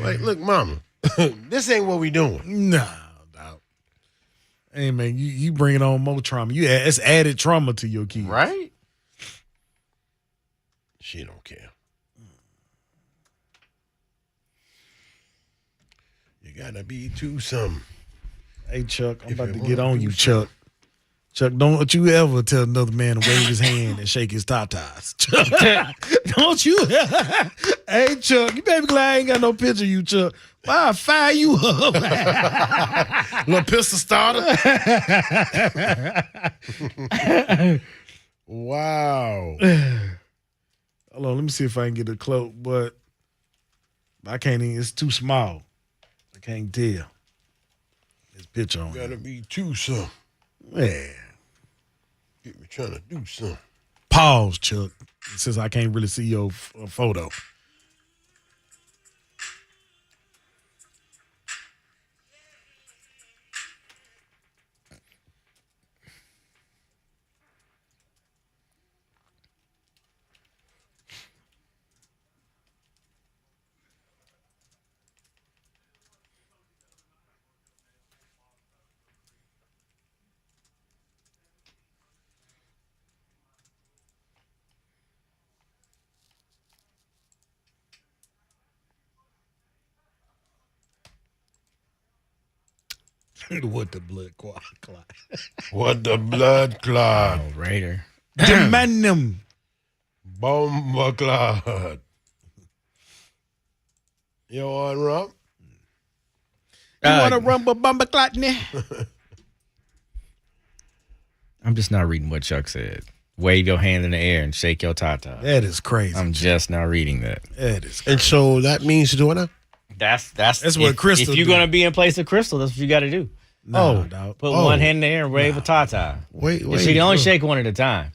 Wait, look, mama, this ain't what we doing. Nah, dog. Hey, man, you bringing on more trauma. It's added trauma to your kids. Right? She don't care. You gotta be too something. Hey, Chuck, I'm If about you to wanna get on do you, Chuck. Chuck, don't you ever tell another man to wave his hand and shake his tatas. Chuck, don't you? Hey, Chuck, you baby glad I ain't got no picture of you, Chuck. I'll fire you up. Little pistol starter. Wow. Hold on, let me see if I can get a close, but I can't even, it's too small. I can't tell. This picture on Gotta be too something. Yeah. Get me trying to do something. Pause, Chuck, since I can't really see your photo. What the blood clot. What the blood clot. Oh, Raider. Demandum. Bomba clot. You want rum? You want to rumble bumba clot now? I'm just not reading what Chuck said. Wave your hand in the air and shake your tata. That is crazy. I'm just not reading that. That is crazy. And so that means to do what now? That's what Crystal If you're do. gonna be in place of Crystal, that's what you got to do. No, dog. Put one hand in the air and wave a tata. Wait. You see, they only shake one at a time.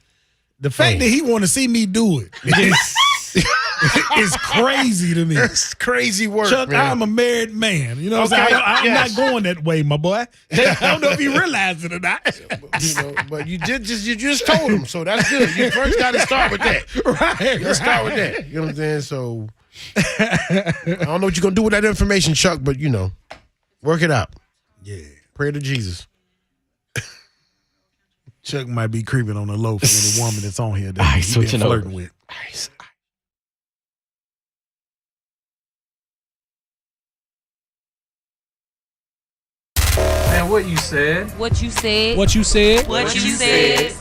The fact that he want to see me do it is crazy to me. That's crazy work, Chuck, man. I'm a married man. You know what I'm saying? I'm not going that way, my boy. I don't know if you realize it or not. But you just told him, so that's good. You first got to start with that. Right. Let's start with that. You know what I'm saying? So I don't know what you're gonna do with that information, Chuck, but work it out. Yeah. Pray to Jesus. Chuck might be creeping on the low for any woman that's on here that Ice, he's been switching flirting over. with. Ice. Man, what you said? What you said? What you said? What you said?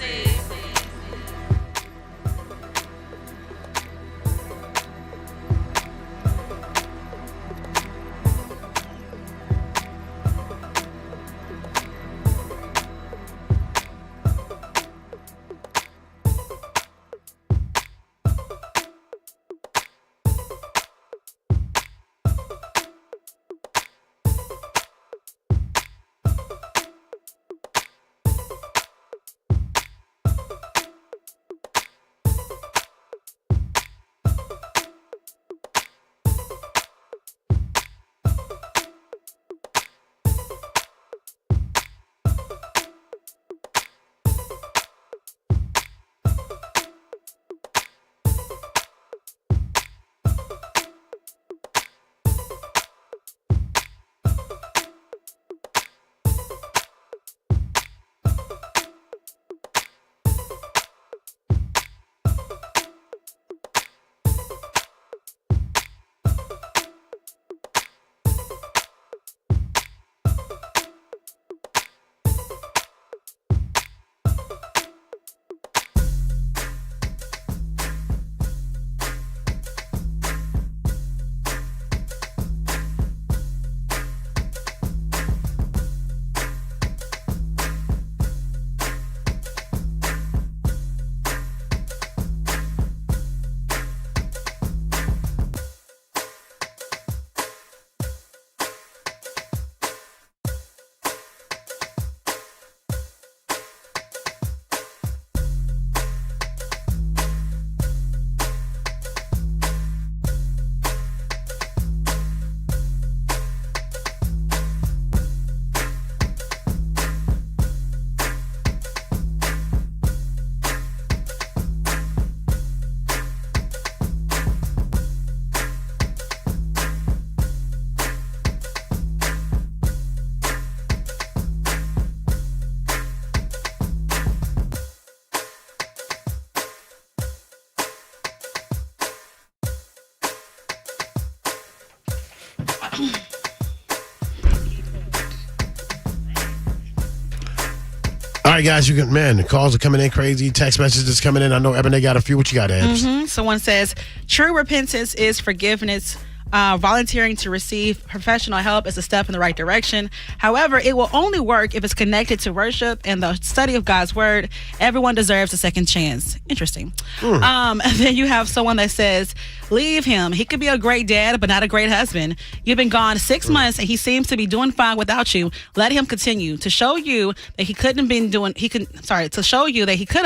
All right, guys, the calls are coming in crazy. Text messages coming in. I know Ebony got a few. What you got, Ebs? Someone says, true repentance is forgiveness. Volunteering to receive professional help is a step in the right direction. However, it will only work if it's connected to worship and the study of God's word. Everyone deserves a second chance. Interesting. And then you have someone that says, leave him. He could be a great dad, but not a great husband. You've been gone 6 months and he seems to be doing fine without you. Let him continue to show you that he could have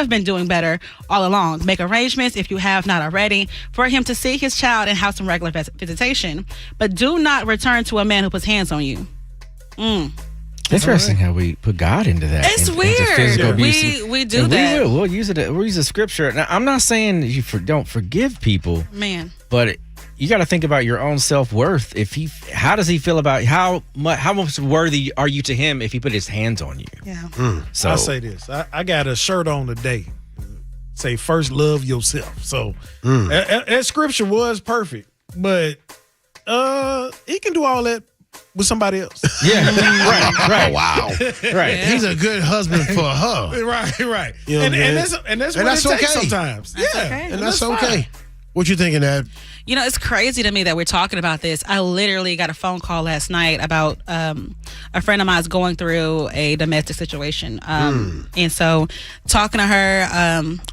been doing better all along. Make arrangements if you have not already for him to see his child and have some regular visitation. But do not return to a man who puts hands on you. Interesting how we put God into that. It's into weird. physical abuse. We do that. We'll use it. We'll use the scripture. Now, I'm not saying you don't forgive people, man, but you got to think about your own self-worth. How does he feel about how much worthy are you to him if he put his hands on you? Yeah. So I'll say this. I got a shirt on today. Say first love yourself. So that scripture was perfect, but he can do all that with somebody else. Yeah. right. Oh, wow. Right. He's a good husband for her. Right. You know, and that's what it takes sometimes. That's okay. And that's okay. What you thinking, Ed? You know, it's crazy to me that we're talking about this. I literally got a phone call last night about a friend of mine's going through a domestic situation. And so talking to her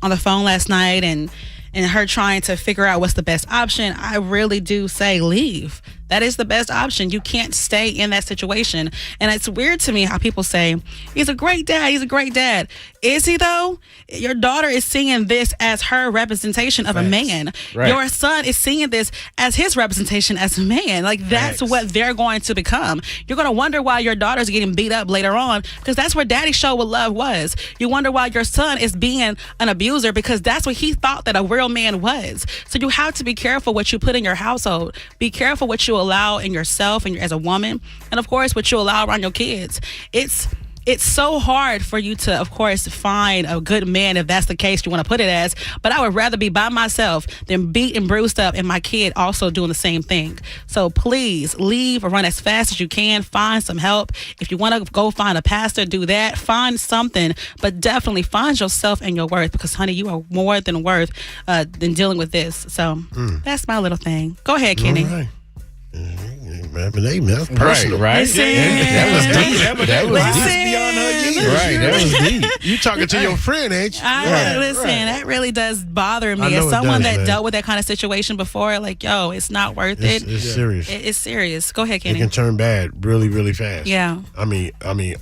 on the phone last night and her trying to figure out what's the best option, I really do say leave. That is the best option. You can't stay in that situation. And it's weird to me how people say, he's a great dad. He's a great dad. Is he, though? Your daughter is seeing this as her representation of a man. Right. Your son is seeing this as his representation as a man. Like, that's what they're going to become. You're going to wonder why your daughter's getting beat up later on, because that's where Daddy Show with Love was. You wonder why your son is being an abuser, because that's what he thought that a real man was. So you have to be careful what you put in your household. Be careful what you allow in yourself and as a woman, and of course what you allow around your kids. It's so hard for you to, of course, find a good man if that's the case you want to put it as, but I would rather be by myself than beat and bruised up and my kid also doing the same thing. So please leave or run as fast as you can. Find some help. If you want to go find a pastor, do that. Find something, but definitely find yourself and your worth, because honey, you are more than worth than dealing with this. So that's my little thing. Go ahead, Kenny. All right. That's personal. Right. Listen. That was beyond her years. Right. That was deep. You talking to your friend, ain't you? Listen, that really does bother me. As someone that dealt with that kind of situation before, like, yo, it's not worth it. It's serious. It's serious. Go ahead, Kenny. It can turn bad really, really fast. Yeah. I mean,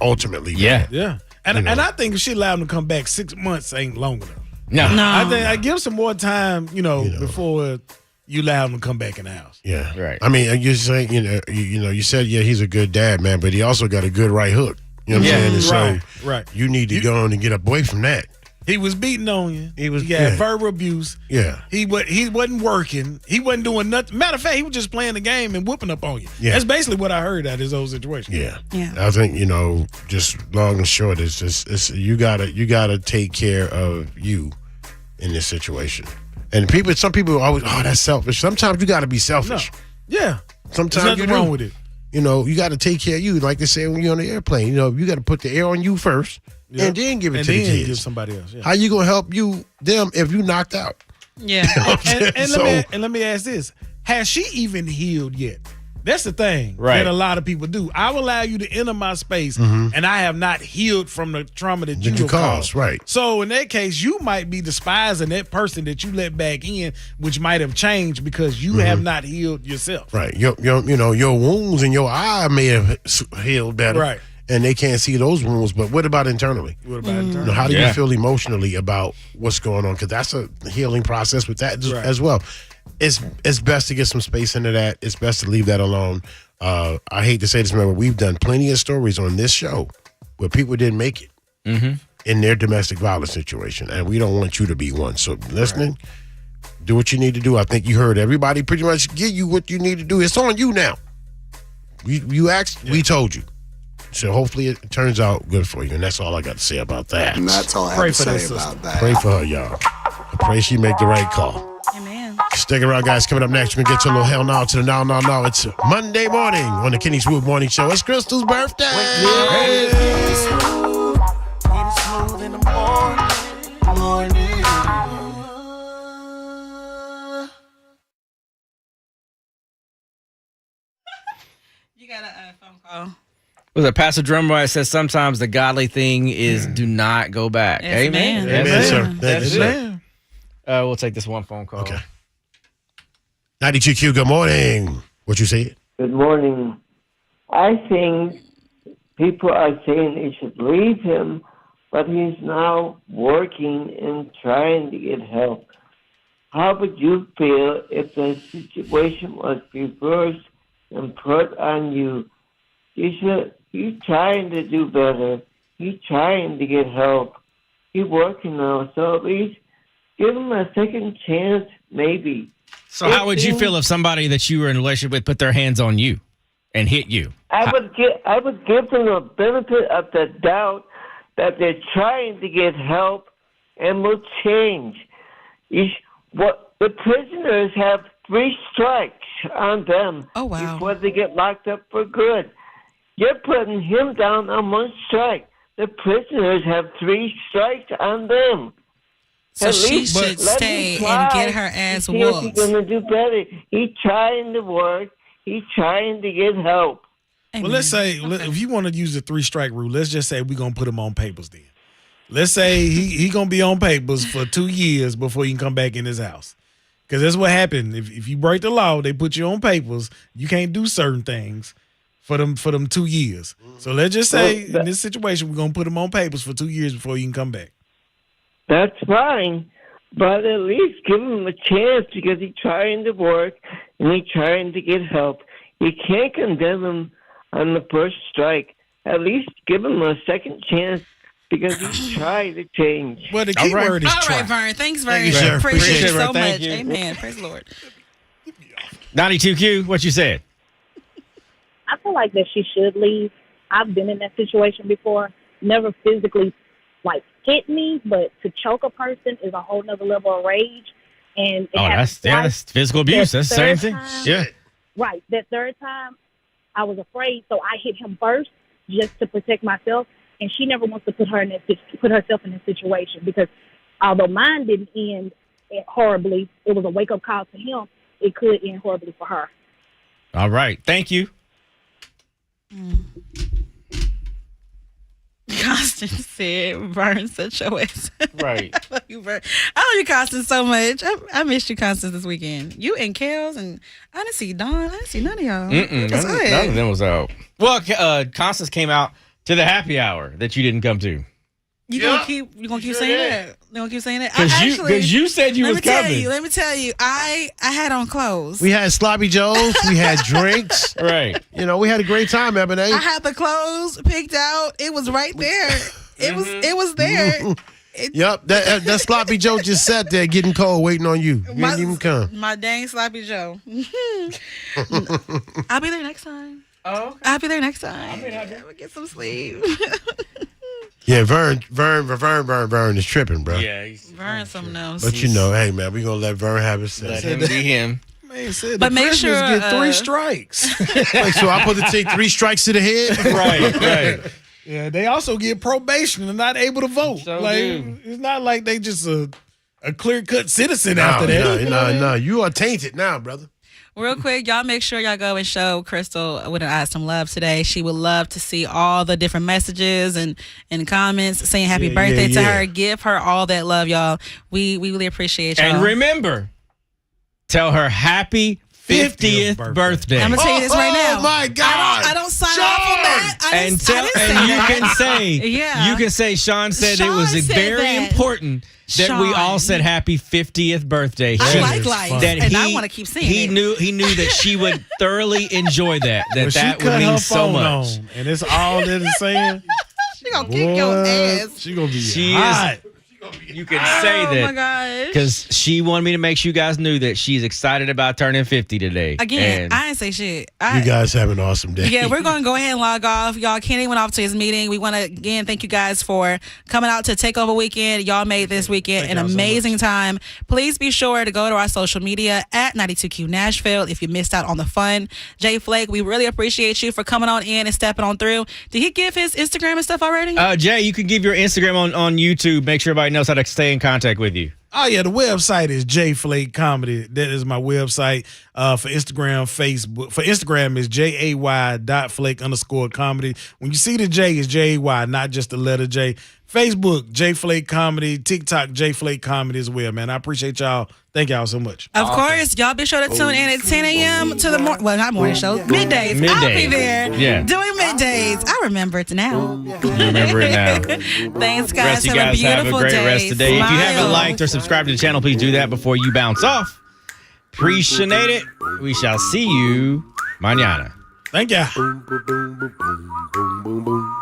ultimately. Yeah. Bad. Yeah. And I think if she allowed him to come back, 6 months ain't long enough. No. I think I give some more time, before you allow him to come back in the house. Yeah. Right. I mean, you're saying, you said, he's a good dad, man, but he also got a good right hook. You know what I'm saying? And so right. you need to go on and get away from that. He was beating on you. He got verbal abuse. Yeah. He wasn't working. He wasn't doing nothing. Matter of fact, he was just playing the game and whooping up on you. Yeah. That's basically what I heard out of his whole situation. Yeah. Yeah. I think, just long and short, it's you gotta take care of you in this situation. And some people always, that's selfish. Sometimes you got to be selfish. No. Yeah. Sometimes There's nothing wrong with it. You got to take care of you. Like they say when you're on the airplane, you got to put the air on you first and then give it to the kids. Give somebody else. Yeah. How you going to help them if you knocked out? Yeah. Let me ask this. Has she even healed yet? That's the thing that a lot of people do. I will allow you to enter my space, and I have not healed from the trauma that you caused. Right. So in that case, you might be despising that person that you let back in, which might have changed because you have not healed yourself. Right. Your wounds in your eye may have healed better. Right. And they can't see those wounds, but what about internally? How do you feel emotionally about what's going on? Because that's a healing process with that as well. It's best to get some space into that. It's best to leave that alone. I hate to say this, remember, we've done plenty of stories on this show where people didn't make it in their domestic violence situation, and we don't want you to be one. So listening, do what you need to do. I think you heard everybody pretty much give you what you need to do. It's on you now. You asked, we told you. So hopefully it turns out good for you, and that's all I got to say about that. And that's all I have to say about that. Pray for her, y'all. I pray she make the right call. Amen. Stick around, guys. Coming up next, we're going to get you a little hell no to the no. It's Monday morning on the Kenny Swoop Morning Show. It's Crystal's birthday. Smooth in the morning. You got a phone call. Was it Pastor Drummer that says sometimes the godly thing is do not go back? Yes, Amen. man. Amen, sir. That's Amen. it. We'll take this one phone call. Okay. 92Q, good morning. What you say? Good morning. I think people are saying they should leave him, but he's now working and trying to get help. How would you feel if the situation was reversed and put on you? He's trying to do better. He's trying to get help. He's working now, so at least give him a second chance, maybe. So how would you feel if somebody that you were in a relationship with put their hands on you and hit you? I would give them the benefit of the doubt that they're trying to get help and will change. The prisoners have 3 strikes on them before they get locked up for good. You're putting him down on 1 strike. The prisoners have 3 strikes on them. So At she least should let stay him and try get her ass to see if whooped. He's going to do better. He's trying to work. He's trying to get help. Well, let's say if you want to use the 3-strike rule, let's just say we're going to put him on papers then. Let's say he going to be on papers for 2 years before he can come back in his house. Because that's what happened. If you break the law, they put you on papers. You can't do certain things for them 2 years. So let's just say in this situation, we're going to put him on papers for 2 years before he can come back. That's fine, but at least give him a chance because he's trying to work and he's trying to get help. You can't condemn him on the 1st strike. At least give him a second chance because he's trying to change. Well, the key word is try. All right, Vern. Thanks, Vern. Thank you, sir. Appreciate you so Thank much. you. Amen. Praise the Lord. 92Q, what you said? I feel like that she should leave. I've been in that situation before. Never physically, hit me, but to choke a person is a whole nother level of rage. And that's physical abuse. That's the same thing. Yeah. Right. That 3rd time, I was afraid, so I hit him first just to protect myself. And she never wants to put herself in this situation because although mine didn't end horribly, it was a wake-up call to him. It could end horribly for her. All right. Thank you. Constance said, Vern, such your ass. Right. I love you, Vern. I love you, Constance, so much. I missed you, Constance, this weekend. You and Kels, and I didn't see Dawn. I didn't see none of y'all. None of them was out. Well, Constance came out to the happy hour that you didn't come to. You gonna keep saying that? You gonna keep saying that? Because you said you was coming. Let me tell you. I had on clothes. We had sloppy joes. We had drinks. Right. We had a great time, Ebony. I had the clothes picked out. It was right there. It was there. Yep. That sloppy Joe just sat there getting cold, waiting on you. You didn't even come. My dang sloppy Joe. I'll be there next time. Oh, okay. I'll be there next time. I'll get some sleep. Yeah, Vern is tripping, bro. Yeah, Vern something else. But hey, man, we gonna let Vern have his say. Let him be him. Man said but make sure get 3 strikes. Like, so I put to take 3 strikes to the head. Right. Yeah, they also get probation and not able to vote. So it's not like they just a clear-cut citizen after that. No. You are tainted now, brother. Real quick, y'all make sure y'all go and show Crystal with an eye some love today. She would love to see all the different messages and comments saying happy birthday to her. Give her all that love, y'all. We really appreciate y'all. And remember, tell her happy 50th birthday. I'm gonna tell you this right now. Oh my God! I don't sign off on that. You can say Sean said it was very important that we all said happy 50th birthday. I like life, and I want to keep saying it. He knew that she would thoroughly enjoy that. That would cut mean her so phone much. on, and it's all that it's saying. She gonna kick your ass. She gonna be hot. You can say that. Oh my gosh. Because she wanted me to make sure you guys knew that she's excited about turning 50 today. Again, And I didn't say shit. You guys have an awesome day. Yeah, we're going to go ahead and log off. Y'all, Kenny went off to his meeting. We want to, again, thank you guys for coming out to Takeover Weekend. Y'all made this weekend an amazing time. Please be sure to go to our social media at 92Q Nashville if you missed out on the fun. Jay Flake, we really appreciate you for coming on in and stepping on through. Did he give his Instagram and stuff already? Jay, you can give your Instagram on YouTube. Make sure everybody knows how to stay in contact with you. Oh, yeah, the website is Jay Flake Comedy. That is my website. For Instagram, Facebook. For Instagram is jay.flake_comedy. When you see the J, it's Jay, not just the letter J. Facebook, Jay Flake Comedy. TikTok, Jay Flake Comedy as well, man. I appreciate y'all. Thank y'all so much. Of course, y'all be sure to tune in at 10 a.m. to the morning. Well, not morning show. Middays. I'll be there doing middays. I remember it now. You remember it now. Thanks, guys. Rest you guys have a great rest today. Smile. If you haven't liked or subscribed to the channel, please do that before you bounce off. Appreciate it. We shall see you mañana. Thank ya. Boom, boom, boom, boom, boom, boom, boom.